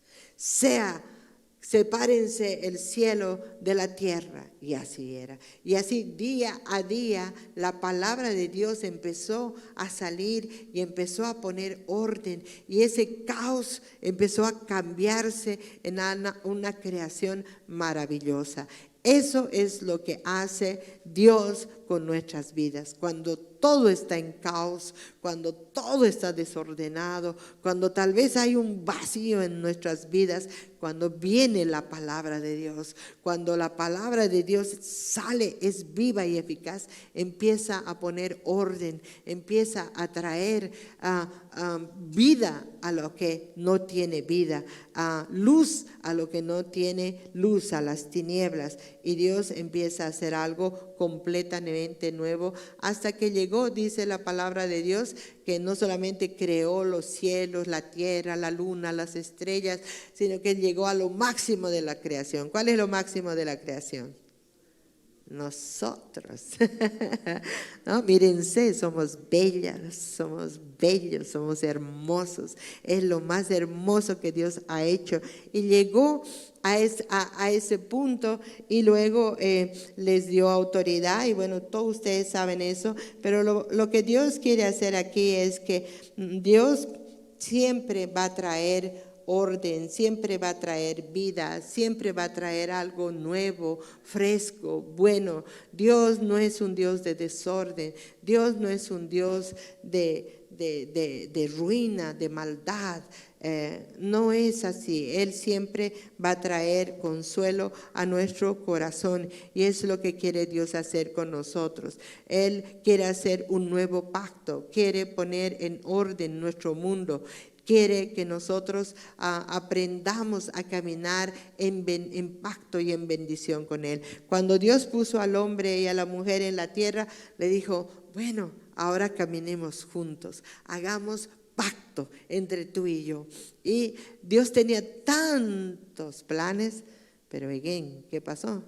Sepárense el cielo de la tierra, y así era. Y así día a día la palabra de Dios empezó a salir y empezó a poner orden, y ese caos empezó a cambiarse en una creación maravillosa. Eso es lo que hace Dios con nuestras vidas. Cuando todo está en caos, cuando todo está desordenado, cuando tal vez hay un vacío en nuestras vidas, cuando viene la palabra de Dios, cuando la palabra de Dios sale, es viva y eficaz, empieza a poner orden, empieza a traer vida a lo que no tiene vida, luz a lo que no tiene luz, a las tinieblas. Y Dios empieza a hacer algo completamente nuevo hasta que llegó, dice la palabra de Dios, que no solamente creó los cielos, la tierra, la luna, las estrellas, sino que llegó a lo máximo de la creación. ¿Cuál es lo máximo de la creación? Nosotros. ¿No? Mírense, somos bellas, somos bellos, somos hermosos. Es lo más hermoso que Dios ha hecho. Y llegó a ese punto y luego les dio autoridad. Y bueno, todos ustedes saben eso. Pero lo que Dios quiere hacer aquí es que Dios siempre va a traer orden, siempre va a traer vida, siempre va a traer algo nuevo, fresco, bueno. Dios no es un Dios de desorden, Dios no es un Dios de ruina, de maldad. No es así. Él siempre va a traer consuelo a nuestro corazón y es lo que quiere Dios hacer con nosotros. Él quiere hacer un nuevo pacto, quiere poner en orden nuestro mundo. Quiere que nosotros aprendamos a caminar en pacto y en bendición con Él. Cuando Dios puso al hombre y a la mujer en la tierra, le dijo, bueno, ahora caminemos juntos, hagamos pacto entre tú y yo. Y Dios tenía tantos planes, pero ¿qué pasó?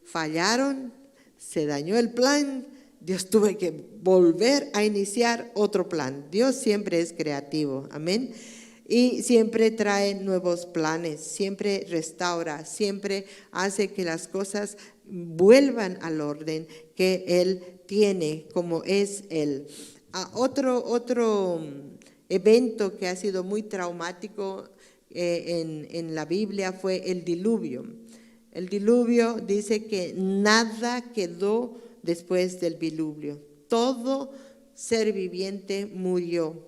Fallaron, se dañó el plan. Dios tuvo que volver a iniciar otro plan. Dios siempre es creativo, amén. Y siempre trae nuevos planes, siempre restaura, siempre hace que las cosas vuelvan al orden que Él tiene, como es Él. Otro evento que ha sido muy traumático en la Biblia fue el diluvio. El diluvio dice que nada quedó después del diluvio. Todo ser viviente murió.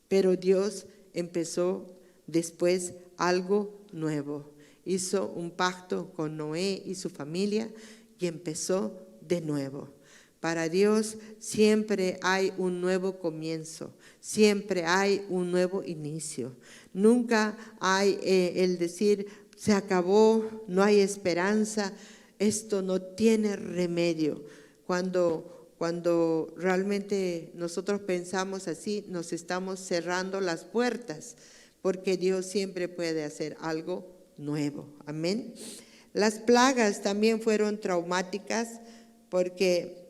Pero Dios empezó después algo nuevo. Hizo un pacto con Noé y su familia y empezó de nuevo. Para Dios siempre hay un nuevo comienzo, siempre hay un nuevo inicio. Nunca hay el decir, se acabó, no hay esperanza. Esto no tiene remedio. Cuando realmente nosotros pensamos así, nos estamos cerrando las puertas, porque Dios siempre puede hacer algo nuevo. Amén. Las plagas también fueron traumáticas porque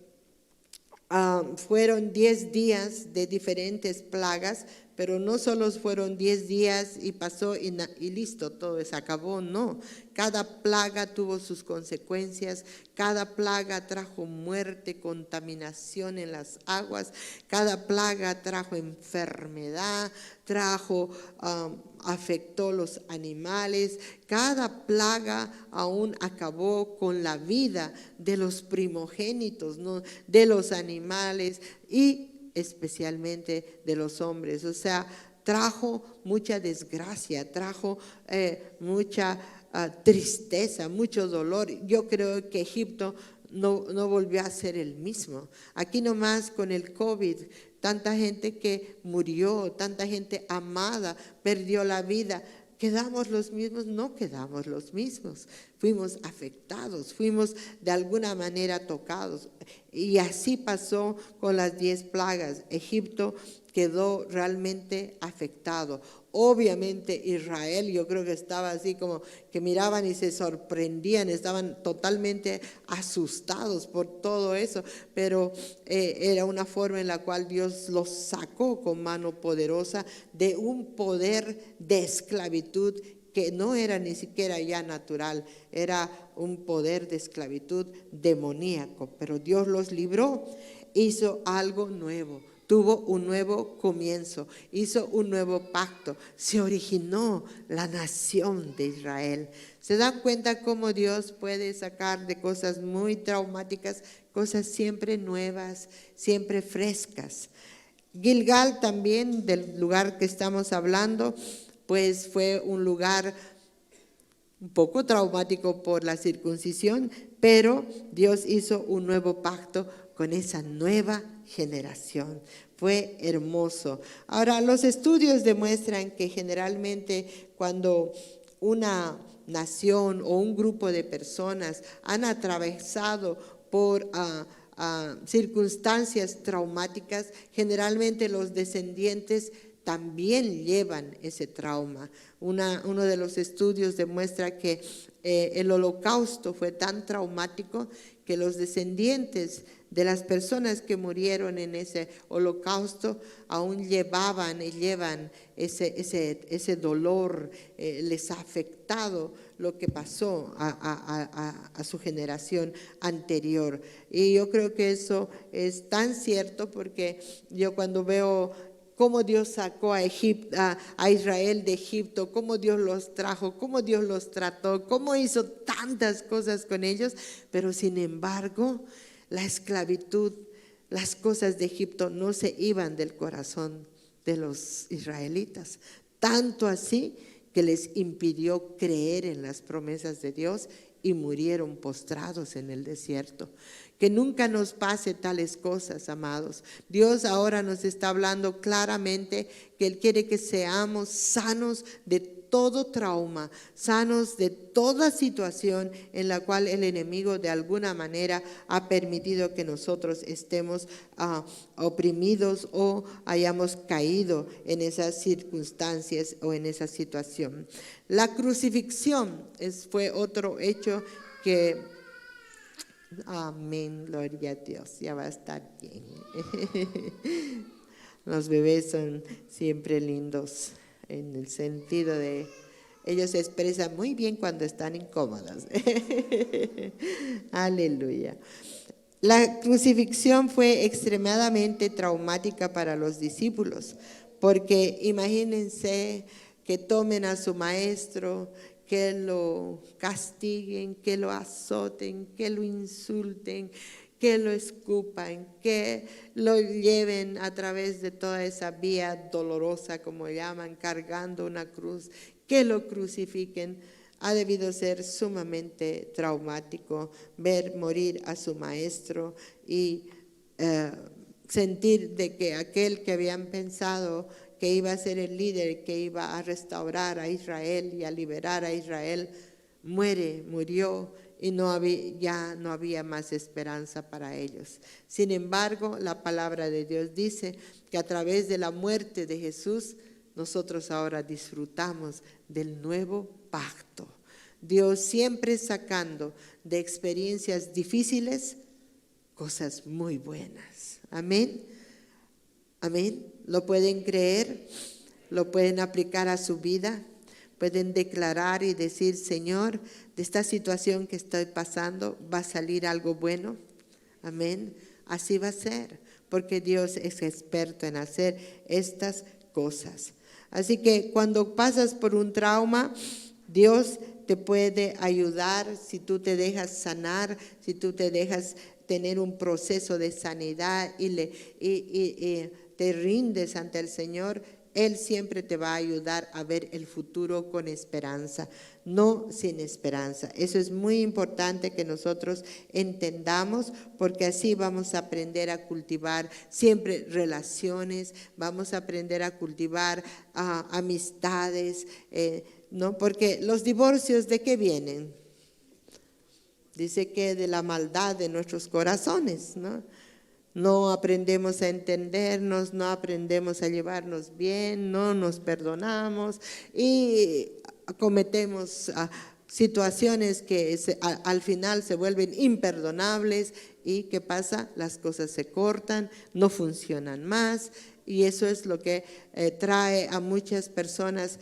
fueron 10 días de diferentes plagas, pero no solo fueron 10 días y pasó y listo, todo se acabó, no. Cada plaga tuvo sus consecuencias, cada plaga trajo muerte, contaminación en las aguas, cada plaga trajo enfermedad, afectó los animales, cada plaga aún acabó con la vida de los primogénitos, ¿no? De los animales y especialmente de los hombres. O sea, trajo mucha desgracia, trajo mucha tristeza, mucho dolor. Yo creo que Egipto no volvió a ser el mismo. Aquí nomás con el COVID, tanta gente que murió, tanta gente amada perdió la vida. ¿Quedamos los mismos? No quedamos los mismos. Fuimos afectados, fuimos de alguna manera tocados. Y así pasó con las 10 plagas. Egipto quedó realmente afectado. Obviamente Israel, yo creo que estaba así como que miraban y se sorprendían, estaban totalmente asustados por todo eso, pero era una forma en la cual Dios los sacó con mano poderosa de un poder de esclavitud que no era ni siquiera ya natural, era un poder de esclavitud demoníaco, pero Dios los libró, hizo algo nuevo. tuvo un nuevo comienzo, hizo un nuevo pacto, se originó la nación de Israel. ¿Se dan cuenta cómo Dios puede sacar de cosas muy traumáticas, cosas siempre nuevas, siempre frescas? Gilgal también, del lugar que estamos hablando, pues fue un lugar un poco traumático por la circuncisión, pero Dios hizo un nuevo pacto con esa nueva generación. Fue hermoso. Ahora, los estudios demuestran que generalmente cuando una nación o un grupo de personas han atravesado por circunstancias traumáticas, generalmente los descendientes también llevan ese trauma. Uno de los estudios demuestra que el holocausto fue tan traumático que los descendientes de las personas que murieron en ese holocausto aún llevan ese dolor, les ha afectado lo que pasó a su generación anterior. Y yo creo que eso es tan cierto, porque yo cuando veo cómo Dios sacó a Israel de Egipto, cómo Dios los trajo, cómo Dios los trató, cómo hizo tantas cosas con ellos, pero sin embargo la esclavitud, las cosas de Egipto no se iban del corazón de los israelitas, tanto así que les impidió creer en las promesas de Dios y murieron postrados en el desierto. Que nunca nos pase tales cosas, amados. Dios ahora nos está hablando claramente que Él quiere que seamos sanos de todo trauma, sanos de toda situación en la cual el enemigo de alguna manera ha permitido que nosotros estemos oprimidos o hayamos caído en esas circunstancias o en esa situación. La crucifixión fue otro hecho que, amén, gloria a Dios, ya va a estar bien. Los bebés son siempre lindos en el sentido de, ellos se expresan muy bien cuando están incómodos. Aleluya. La crucifixión fue extremadamente traumática para los discípulos, porque imagínense que tomen a su maestro, que lo castiguen, que lo azoten, que lo insulten, que lo escupan, que lo lleven a través de toda esa vía dolorosa, como llaman, cargando una cruz, que lo crucifiquen. Ha debido ser sumamente traumático ver morir a su maestro y sentir de que aquel que habían pensado que iba a ser el líder, que iba a restaurar a Israel y a liberar a Israel, murió y ya no había más esperanza para ellos. Sin embargo, la palabra de Dios dice que a través de la muerte de Jesús, nosotros ahora disfrutamos del nuevo pacto. Dios siempre sacando de experiencias difíciles cosas muy buenas. Amén. Amén. ¿Lo pueden creer? ¿Lo pueden aplicar a su vida? Pueden declarar y decir, Señor, de esta situación que estoy pasando va a salir algo bueno. Amén. Así va a ser, porque Dios es experto en hacer estas cosas. Así que cuando pasas por un trauma, Dios te puede ayudar si tú te dejas sanar, si tú te dejas tener un proceso de sanidad y te rindes ante el Señor. Él siempre te va a ayudar a ver el futuro con esperanza, no sin esperanza. Eso es muy importante que nosotros entendamos, porque así vamos a aprender a cultivar siempre relaciones, vamos a aprender a cultivar amistades, ¿no? Porque los divorcios, ¿de qué vienen? Dice que de la maldad de nuestros corazones, ¿no? No aprendemos a entendernos, no aprendemos a llevarnos bien, no nos perdonamos y cometemos situaciones que al final se vuelven imperdonables. ¿Y qué pasa? Las cosas se cortan, no funcionan más, y eso es lo que trae a muchas personas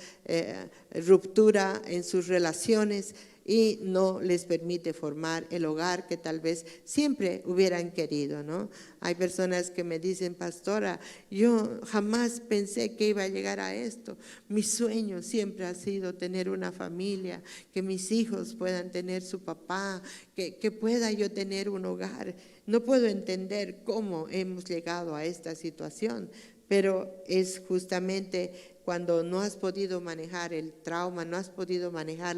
ruptura en sus relaciones. y no les permite formar el hogar que tal vez siempre hubieran querido, ¿no? Hay personas que me dicen, pastora, yo jamás pensé que iba a llegar a esto. Mi sueño siempre ha sido tener una familia, que mis hijos puedan tener su papá, que pueda yo tener un hogar. No puedo entender cómo hemos llegado a esta situación, pero es justamente cuando no has podido manejar el trauma, no has podido manejar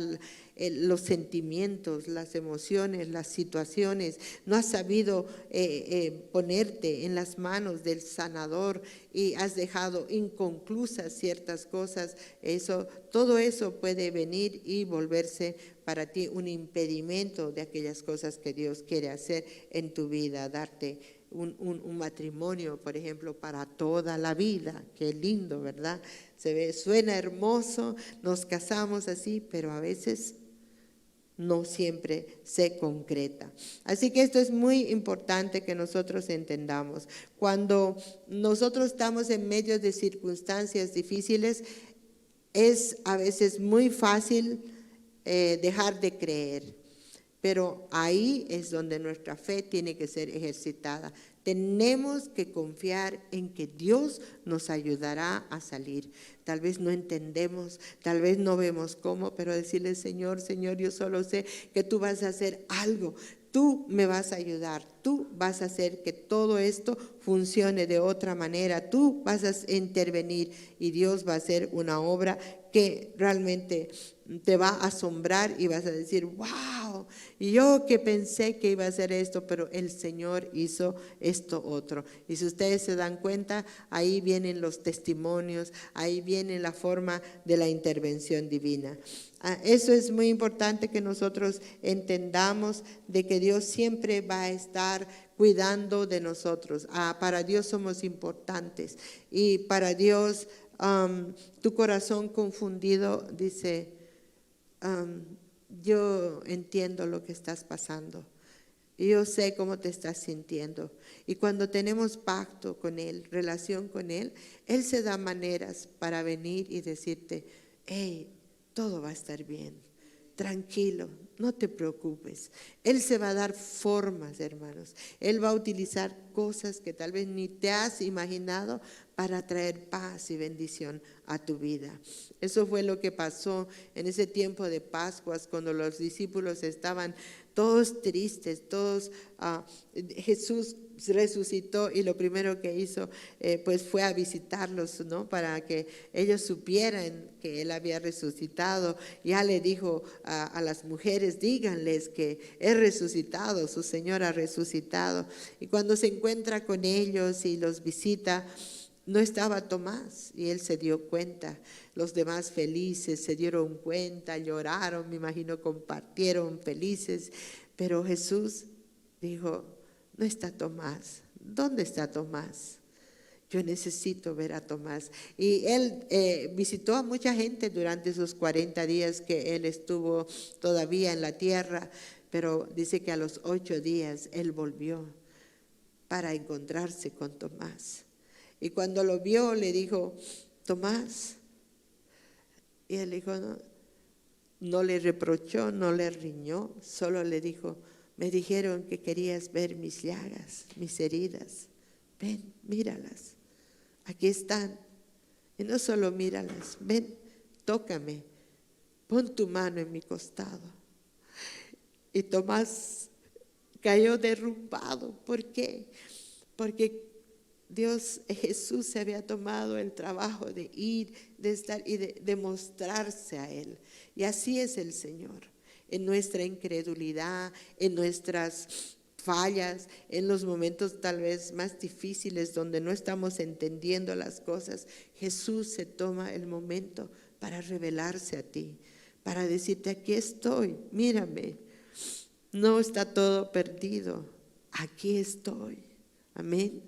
los sentimientos, las emociones, las situaciones, no has sabido ponerte en las manos del sanador y has dejado inconclusas ciertas cosas, todo eso puede venir y volverse para ti un impedimento de aquellas cosas que Dios quiere hacer en tu vida, darte un matrimonio, por ejemplo, para toda la vida. Qué lindo, ¿verdad? Suena hermoso, nos casamos así, pero a veces no siempre se concreta. Así que esto es muy importante que nosotros entendamos. Cuando nosotros estamos en medio de circunstancias difíciles, es a veces muy fácil dejar de creer, pero ahí es donde nuestra fe tiene que ser ejercitada. Tenemos que confiar en que Dios nos ayudará a salir. Tal vez no entendemos, tal vez no vemos cómo, pero decirle, Señor, yo solo sé que tú vas a hacer algo. Tú me vas a ayudar, tú vas a hacer que todo esto funcione de otra manera, tú vas a intervenir y Dios va a hacer una obra que realmente te va a asombrar y vas a decir, wow, yo que pensé que iba a hacer esto, pero el Señor hizo esto otro. Y si ustedes se dan cuenta, ahí vienen los testimonios, ahí viene la forma de la intervención divina. Eso es muy importante que nosotros entendamos de que Dios siempre va a estar cuidando de nosotros. Para Dios somos importantes y para Dios tu corazón confundido dice, yo entiendo lo que estás pasando. Y yo sé cómo te estás sintiendo. Y cuando tenemos pacto con Él, relación con Él, Él se da maneras para venir y decirte, hey, todo va a estar bien, tranquilo, no te preocupes. Él se va a dar formas, hermanos. Él va a utilizar cosas que tal vez ni te has imaginado para traer paz y bendición a tu vida. Eso fue lo que pasó en ese tiempo de Pascuas, cuando los discípulos estaban todos tristes, Jesús resucitó y lo primero que hizo pues fue a visitarlos, ¿no? Para que ellos supieran que Él había resucitado. Ya le dijo a las mujeres, díganles que he resucitado, su Señor ha resucitado. Y cuando se encuentra con ellos y los visita, no estaba Tomás y él se dio cuenta. Los demás felices se dieron cuenta, lloraron, me imagino, compartieron felices. Pero Jesús dijo, no está Tomás. ¿Dónde está Tomás? Yo necesito ver a Tomás. Y él visitó a mucha gente durante esos 40 días que él estuvo todavía en la tierra, pero dice que a los 8 días él volvió para encontrarse con Tomás. Y cuando lo vio, le dijo, Tomás. Y él dijo, no le reprochó, no le riñó, solo le dijo, me dijeron que querías ver mis llagas, mis heridas. Ven, míralas, aquí están. Y no solo míralas, ven, tócame, pon tu mano en mi costado. Y Tomás cayó derrumbado. ¿Por qué? Porque Jesús se había tomado el trabajo de ir, de estar y de mostrarse a Él. Y así es el Señor. En nuestra incredulidad, en nuestras fallas, en los momentos tal vez más difíciles donde no estamos entendiendo las cosas, Jesús se toma el momento para revelarse a ti, para decirte, aquí estoy, mírame, no está todo perdido, aquí estoy. Amén.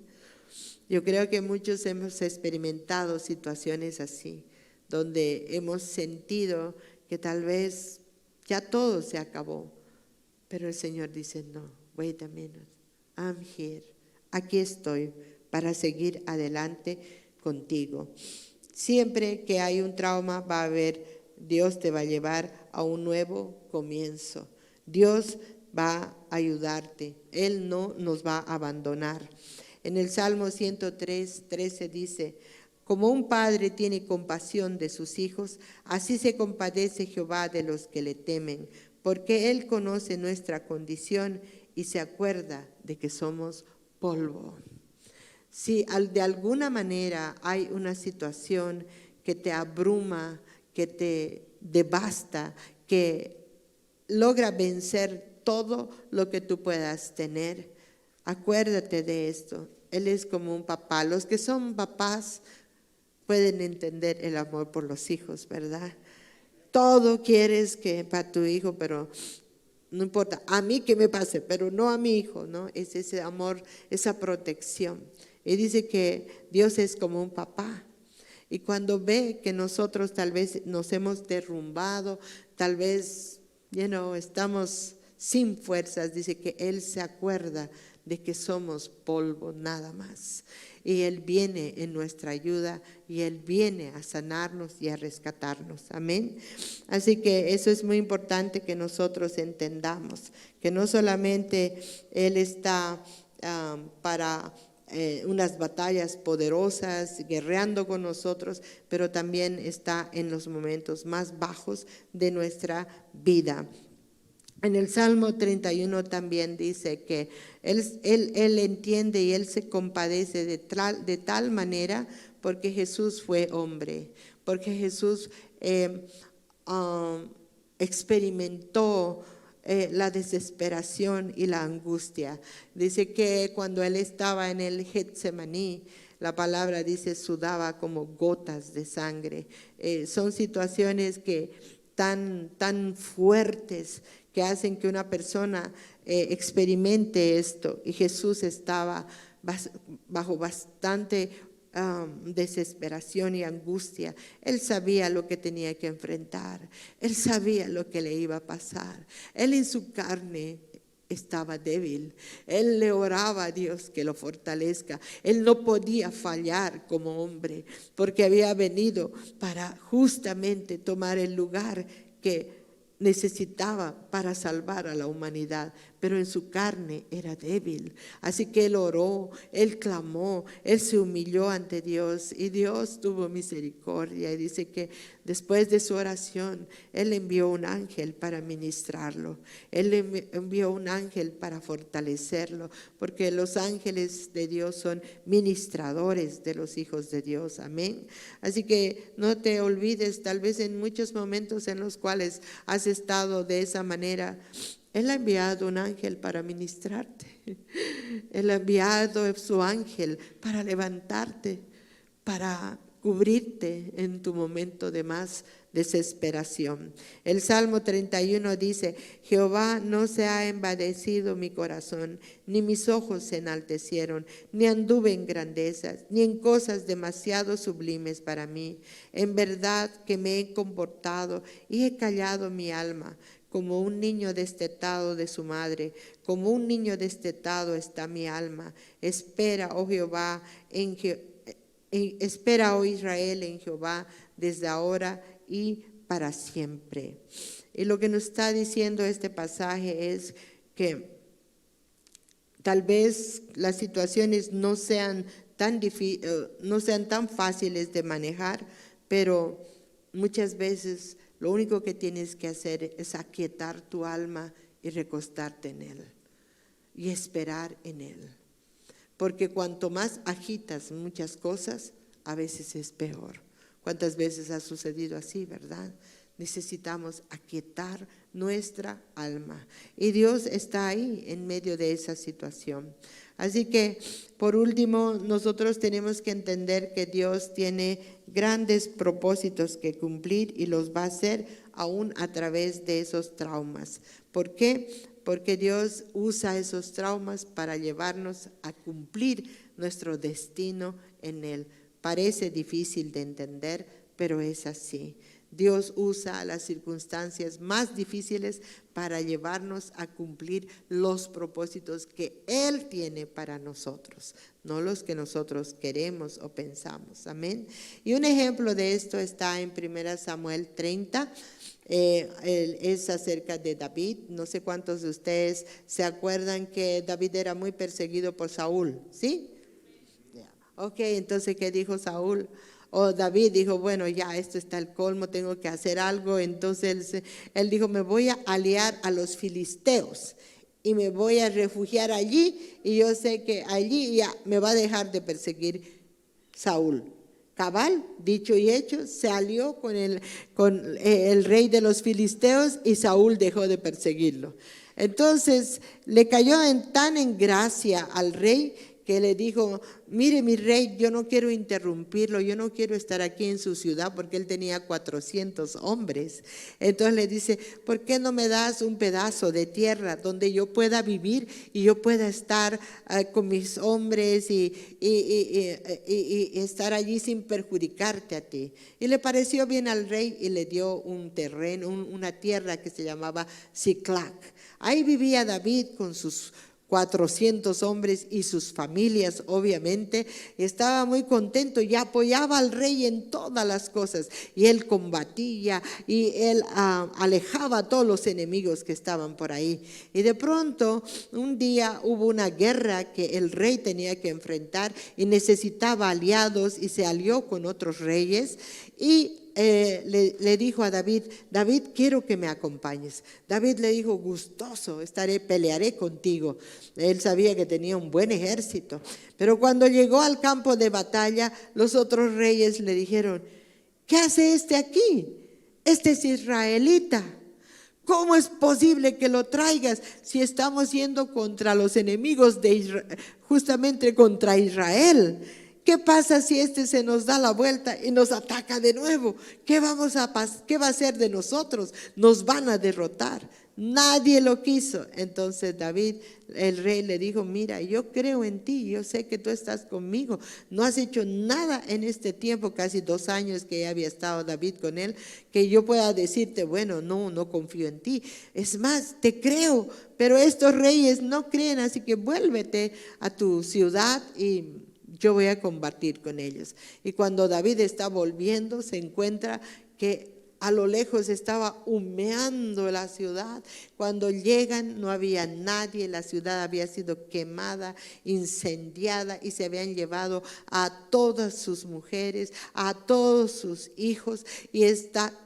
Yo creo que muchos hemos experimentado situaciones así, donde hemos sentido que tal vez ya todo se acabó, pero el Señor dice, no, wait a minute, I'm here, aquí estoy para seguir adelante contigo. Siempre que hay un trauma va a haber Dios te va a llevar a un nuevo comienzo. Dios va a ayudarte. Él no nos va a abandonar. En el Salmo 103:13 dice: como un padre tiene compasión de sus hijos, así se compadece Jehová de los que le temen, porque Él conoce nuestra condición y se acuerda de que somos polvo. Si de alguna manera hay una situación que te abruma, que te devasta, que logra vencer todo lo que tú puedas tener, acuérdate de esto. Él es como un papá. Los que son papás pueden entender el amor por los hijos, ¿verdad? Todo quieres que para tu hijo, pero no importa, a mí que me pase, pero no a mi hijo, ¿no? Es ese amor, esa protección. Y dice que Dios es como un papá. Y cuando ve que nosotros tal vez nos hemos derrumbado, tal vez, estamos sin fuerzas, dice que Él se acuerda de que somos polvo nada más. Y Él viene en nuestra ayuda y Él viene a sanarnos y a rescatarnos. Amén. Así que eso es muy importante que nosotros entendamos, que no solamente Él está para unas batallas poderosas, guerreando con nosotros, pero también está en los momentos más bajos de nuestra vida. En el Salmo 31 también dice que Él entiende y Él se compadece de tal manera porque Jesús fue hombre, porque Jesús experimentó la desesperación y la angustia. Dice que cuando Él estaba en el Getsemaní, la palabra dice sudaba como gotas de sangre. Son situaciones que tan fuertes que hacen que una persona experimente esto. Y Jesús estaba bajo bastante desesperación y angustia. Él sabía lo que tenía que enfrentar. Él sabía lo que le iba a pasar. Él en su carne estaba débil. Él le oraba a Dios que lo fortalezca. Él no podía fallar como hombre porque había venido para justamente tomar el lugar que necesitaba para salvar a la humanidad, pero en su carne era débil. Así que Él oró, Él clamó, Él se humilló ante Dios y Dios tuvo misericordia. Y dice que después de su oración, Él envió un ángel para ministrarlo. Él envió un ángel para fortalecerlo, porque los ángeles de Dios son ministradores de los hijos de Dios. Amén. Así que no te olvides, tal vez en muchos momentos en los cuales has estado de esa manera, Él ha enviado un ángel para ministrarte. Él ha enviado su ángel para levantarte, para cubrirte en tu momento de más desesperación. El Salmo 31 dice: Jehová, no se ha envanecido mi corazón, ni mis ojos se enaltecieron, ni anduve en grandezas, ni en cosas demasiado sublimes para mí. En verdad que me he comportado y he callado mi alma, como un niño destetado de su madre, como un niño destetado está mi alma. Espera, oh Jehová, espera, oh Israel, en Jehová, desde ahora y para siempre. Y lo que nos está diciendo este pasaje es que tal vez las situaciones no sean tan fáciles de manejar, pero muchas veces lo único que tienes que hacer es aquietar tu alma y recostarte en Él y esperar en Él. Porque cuanto más agitas muchas cosas, a veces es peor. ¿Cuántas veces ha sucedido así, verdad? Necesitamos aquietar nuestra alma. Y Dios está ahí en medio de esa situación. Así que, por último, nosotros tenemos que entender que Dios tiene grandes propósitos que cumplir y los va a hacer aún a través de esos traumas. ¿Por qué? Porque Dios usa esos traumas para llevarnos a cumplir nuestro destino en Él. Parece difícil de entender, pero es así. Dios usa las circunstancias más difíciles para llevarnos a cumplir los propósitos que Él tiene para nosotros, no los que nosotros queremos o pensamos. Amén. Y un ejemplo de esto está en 1 Samuel 30. Es acerca de David. No sé cuántos de ustedes se acuerdan que David era muy perseguido por Saúl, ¿sí? Ok, entonces, ¿qué dijo Saúl? O David dijo, bueno, ya esto está el colmo, tengo que hacer algo. Entonces él dijo, me voy a aliar a los filisteos y me voy a refugiar allí, y yo sé que allí ya me va a dejar de perseguir Saúl. Cabal, dicho y hecho, se alió con el rey de los filisteos, y Saúl dejó de perseguirlo. Entonces le cayó tan en gracia al rey que le dijo, mire mi rey, yo no quiero interrumpirlo, yo no quiero estar aquí en su ciudad, porque él tenía 400 hombres. Entonces le dice, ¿por qué no me das un pedazo de tierra donde yo pueda vivir y yo pueda estar con mis hombres y estar allí sin perjudicarte a ti? Y le pareció bien al rey y le dio un terreno, una tierra que se llamaba Siclac. Ahí vivía David con sus 400 hombres y sus familias, obviamente. Estaba muy contento y apoyaba al rey en todas las cosas, y él combatía y él alejaba a todos los enemigos que estaban por ahí. Y de pronto un día hubo una guerra que el rey tenía que enfrentar y necesitaba aliados, y se alió con otros reyes y le dijo a David, David, quiero que me acompañes. David le dijo, gustoso, pelearé contigo. Él sabía que tenía un buen ejército, pero cuando llegó al campo de batalla, los otros reyes le dijeron, ¿qué hace este aquí? Este es israelita. ¿Cómo es posible que lo traigas si estamos yendo contra los enemigos de Israel, justamente contra Israel? ¿Qué pasa si este se nos da la vuelta y nos ataca de nuevo? ¿Qué va a hacer de nosotros? Nos van a derrotar. Nadie lo quiso. Entonces David, el rey, le dijo, mira, yo creo en ti, yo sé que tú estás conmigo. No has hecho nada en este tiempo, casi 2 años que ya había estado David con él, que yo pueda decirte, bueno, no confío en ti. Es más, te creo, pero estos reyes no creen, así que vuélvete a tu ciudad y yo voy a combatir con ellos. Y cuando David está volviendo, se encuentra que a lo lejos estaba humeando la ciudad. Cuando llegan no había nadie, la ciudad había sido quemada, incendiada, y se habían llevado a todas sus mujeres, a todos sus hijos, y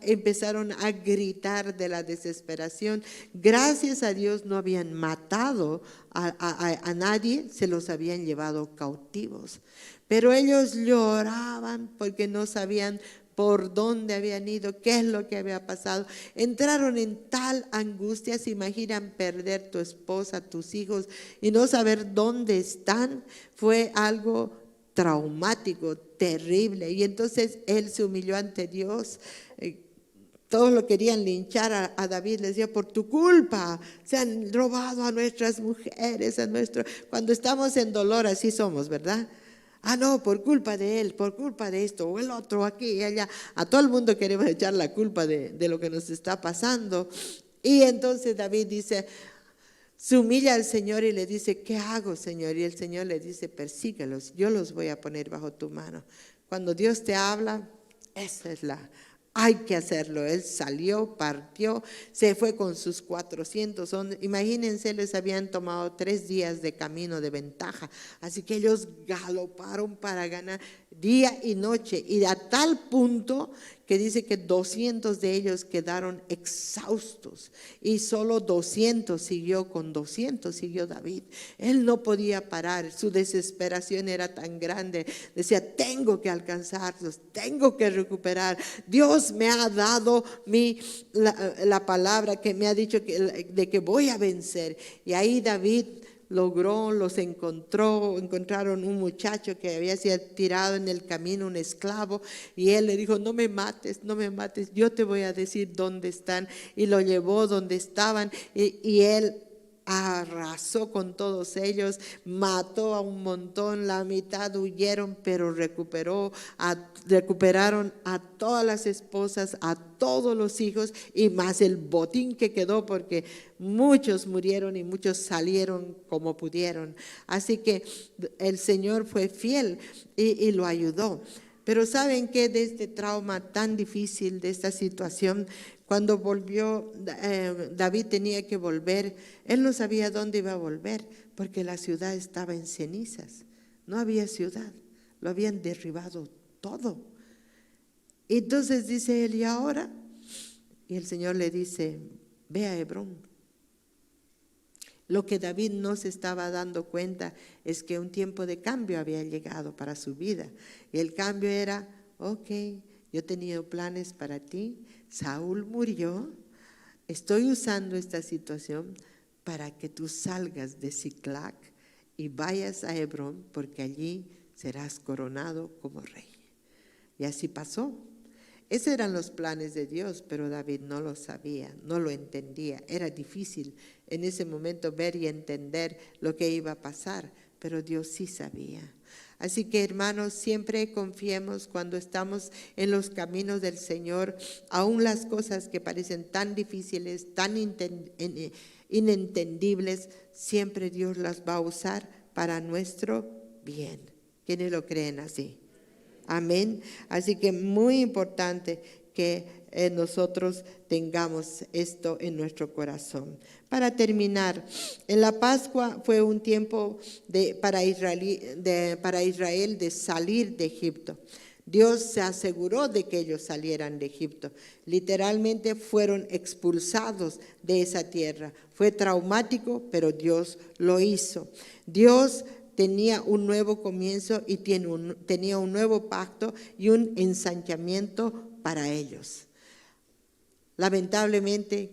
empezaron a gritar de la desesperación. Gracias a Dios no habían matado a nadie, se los habían llevado cautivos, pero ellos lloraban porque no sabían por dónde habían ido, qué es lo que había pasado. Entraron en tal angustia. Se imaginan perder tu esposa, tus hijos y no saber dónde están. Fue algo traumático, terrible. Y entonces él se humilló ante Dios. Todos lo querían linchar a David. Le decía, por tu culpa se han robado a nuestras mujeres, Cuando estamos en dolor así somos, ¿verdad? No, por culpa de él, por culpa de esto o el otro, aquí y allá. A todo el mundo queremos echar la culpa de lo que nos está pasando. Y entonces David dice, se humilla al Señor y le dice, ¿qué hago, Señor? Y el Señor le dice, persíguelos, yo los voy a poner bajo tu mano. Cuando Dios te habla, hay que hacerlo. Él salió, partió, se fue con sus 400 hombres. Imagínense, les habían tomado 3 días de camino de ventaja, así que ellos galoparon para ganar día y noche, y a tal punto que dice que 200 de ellos quedaron exhaustos, y solo 200 siguió David. Él no podía parar, su desesperación era tan grande. Decía, tengo que alcanzarlos, tengo que recuperar. Dios me ha dado la palabra que me ha dicho de que voy a vencer. Y ahí David logró, encontraron un muchacho que había sido tirado en el camino, un esclavo, y él le dijo, no me mates, yo te voy a decir dónde están, y lo llevó donde estaban, y él arrasó con todos ellos, mató a un montón, la mitad huyeron, pero recuperaron a todas las esposas, a todos los hijos y más el botín que quedó, porque muchos murieron y muchos salieron como pudieron. Así que el Señor fue fiel y lo ayudó. Pero ¿saben qué? De este trauma tan difícil, de esta situación, cuando volvió, David tenía que volver, él no sabía dónde iba a volver, porque la ciudad estaba en cenizas, no había ciudad, lo habían derribado todo. Entonces dice él, ¿y ahora? Y el Señor le dice, ve a Hebrón. Lo que David no se estaba dando cuenta es que un tiempo de cambio había llegado para su vida. Y el cambio era, ok, yo he tenido planes para ti, Saúl murió, estoy usando esta situación para que tú salgas de Siclac y vayas a Hebrón, porque allí serás coronado como rey. Y así pasó. Esos eran los planes de Dios, pero David no lo sabía, no lo entendía. Era difícil en ese momento ver y entender lo que iba a pasar, pero Dios sí sabía. Así que, hermanos, siempre confiemos cuando estamos en los caminos del Señor, aún las cosas que parecen tan difíciles, tan inentendibles, siempre Dios las va a usar para nuestro bien. ¿Quiénes lo creen así? Amén. Así que muy importante que nosotros tengamos esto en nuestro corazón. Para terminar, en la Pascua fue un tiempo para Israel de salir de Egipto. Dios se aseguró de que ellos salieran de Egipto. Literalmente fueron expulsados de esa tierra. Fue traumático, pero Dios lo hizo. Dios tenía un nuevo comienzo y tenía un nuevo pacto y un ensanchamiento para ellos. Lamentablemente,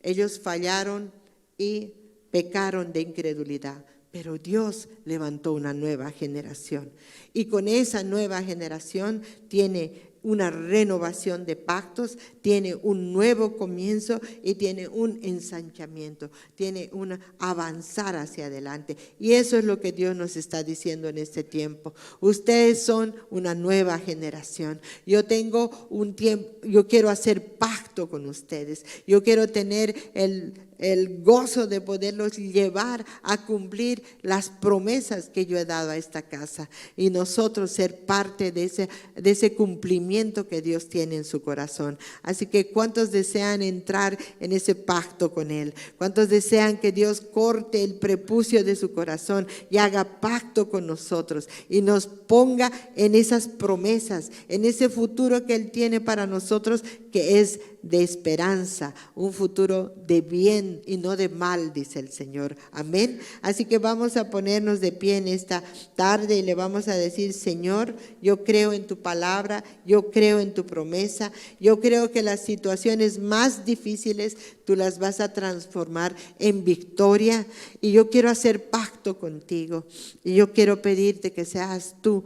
ellos fallaron y pecaron de incredulidad, pero Dios levantó una nueva generación. Y con esa nueva generación tiene una renovación de pactos, tiene un nuevo comienzo y tiene un ensanchamiento, tiene un avanzar hacia adelante. Y eso es lo que Dios nos está diciendo en este tiempo. Ustedes son una nueva generación. Yo tengo un tiempo, yo quiero hacer pacto con ustedes. Yo quiero tener el gozo de poderlos llevar a cumplir las promesas que yo he dado a esta casa y nosotros ser parte de ese cumplimiento que Dios tiene en su corazón. Así que ¿cuántos desean entrar en ese pacto con Él? ¿Cuántos desean que Dios corte el prepucio de su corazón y haga pacto con nosotros y nos ponga en esas promesas, en ese futuro que Él tiene para nosotros, que es de esperanza, un futuro de bien y no de mal, dice el Señor? Amén. Así que vamos a ponernos de pie en esta tarde y le vamos a decir: Señor, yo creo en tu palabra, yo creo en tu promesa, yo creo que las situaciones más difíciles tú las vas a transformar en victoria, y yo quiero hacer pacto contigo, y yo quiero pedirte que seas tú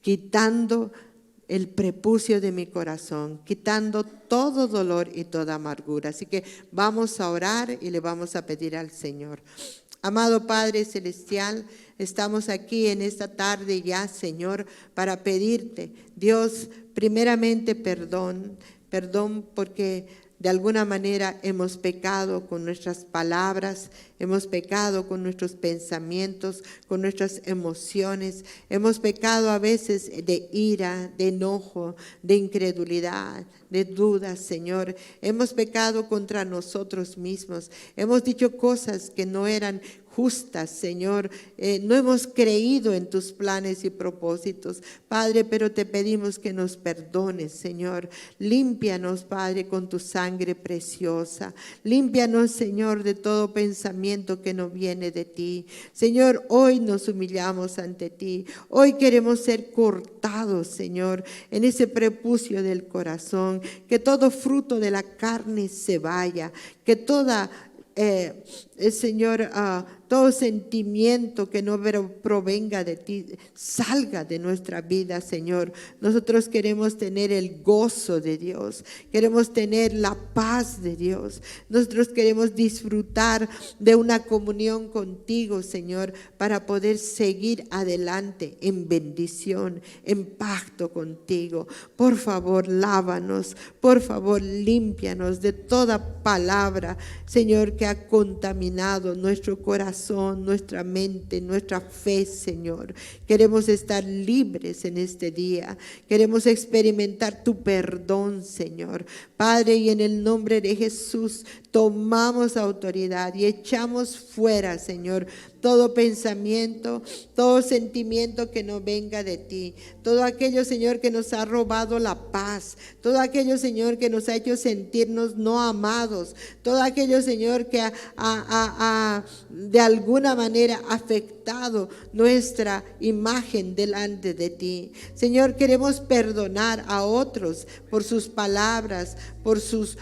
quitando el prepucio de mi corazón, quitando todo dolor y toda amargura. Así que vamos a orar y le vamos a pedir al Señor. Amado Padre Celestial, estamos aquí en esta tarde ya, Señor, para pedirte, Dios, primeramente perdón porque de alguna manera hemos pecado con nuestras palabras, hemos pecado con nuestros pensamientos, con nuestras emociones, hemos pecado a veces de ira, de enojo, de incredulidad, de dudas, Señor. Hemos pecado contra nosotros mismos, hemos dicho cosas que no eran justas, Señor. No hemos creído en tus planes y propósitos, Padre, pero te pedimos que nos perdones, Señor. Límpianos, Padre, con tu sangre preciosa. Límpianos, Señor, de todo pensamiento que no viene de ti. Señor, hoy nos humillamos ante ti. Hoy queremos ser cortados, Señor, en ese prepucio del corazón. Que todo fruto de la carne se vaya. Que toda Señor, todo sentimiento que no provenga de ti, salga de nuestra vida, Señor. Nosotros queremos tener el gozo de Dios, queremos tener la paz de Dios. Nosotros queremos disfrutar de una comunión contigo, Señor, para poder seguir adelante en bendición, en pacto contigo. Por favor, lávanos, por favor, límpianos de toda palabra, Señor, que ha contaminado nuestro corazón, nuestra mente, nuestra fe, Señor. Queremos estar libres en este día. Queremos experimentar tu perdón, Señor. Padre, y en el nombre de Jesús tomamos autoridad y echamos fuera, Señor, todo pensamiento, todo sentimiento que no venga de ti. Todo aquello, Señor, que nos ha robado la paz. Todo aquello, Señor, que nos ha hecho sentirnos no amados. Todo aquello, Señor, que ha de alguna manera afectado nuestra imagen delante de ti. Señor, queremos perdonar a otros por sus palabras, por sus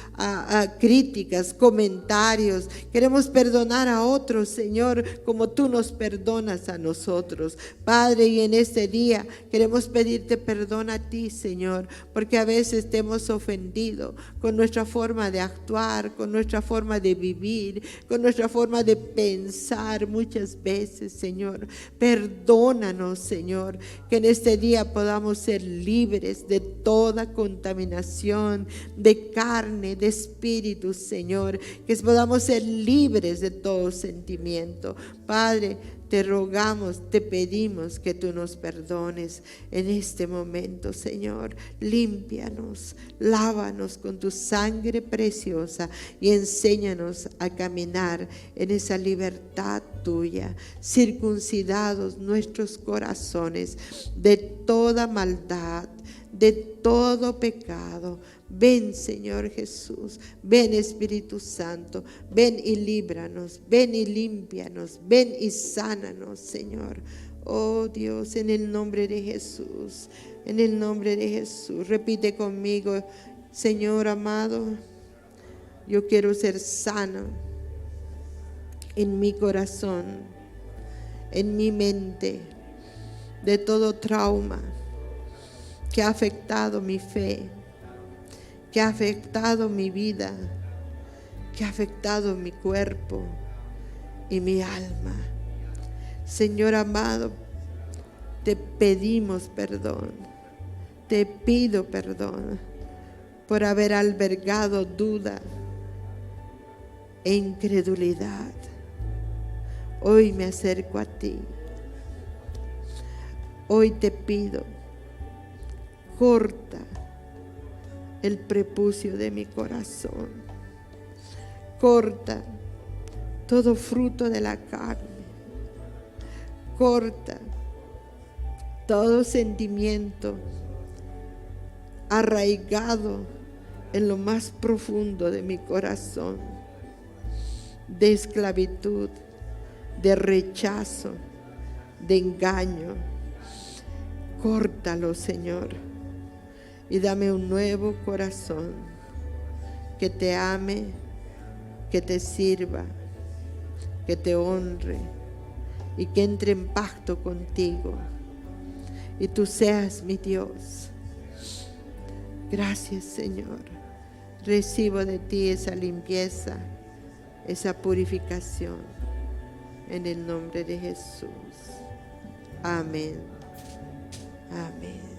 críticas, comentarios. Queremos perdonar a otros, Señor, como tú nos perdonas a nosotros. Padre, y en este día queremos pedirte perdón a ti, Señor, porque a veces te hemos ofendido con nuestra forma de actuar, con nuestra forma de vivir, con nuestra forma de pensar muchas veces, Señor. Perdónanos, Señor, que en este día podamos ser libres de toda contaminación, de carne, de espíritu, Señor, que podamos ser libres de todo sentimiento. Padre, te rogamos, te pedimos que tú nos perdones en este momento, Señor. Límpianos, lávanos con tu sangre preciosa y enséñanos a caminar en esa libertad tuya. Circuncidados nuestros corazones de toda maldad, de todo pecado. Ven, Señor Jesús, ven, Espíritu Santo, ven y líbranos, ven y límpianos, ven y sánanos, Señor. Oh Dios, en el nombre de Jesús, en el nombre de Jesús, repite conmigo: Señor amado, yo quiero ser sano en mi corazón, en mi mente, de todo trauma que ha afectado mi fe, que ha afectado mi vida, que ha afectado mi cuerpo y mi alma. Señor amado, te pedimos perdón, te pido perdón por haber albergado duda e incredulidad. Hoy me acerco a ti. Hoy te pido, corta el prepucio de mi corazón. Corta todo fruto de la carne. Corta todo sentimiento arraigado en lo más profundo de mi corazón, de esclavitud, de rechazo, de engaño. Córtalo, Señor, y dame un nuevo corazón que te ame, que te sirva, que te honre y que entre en pacto contigo, y tú seas mi Dios. Gracias, Señor. Recibo de ti esa limpieza, esa purificación, en el nombre de Jesús. Amén. Amén.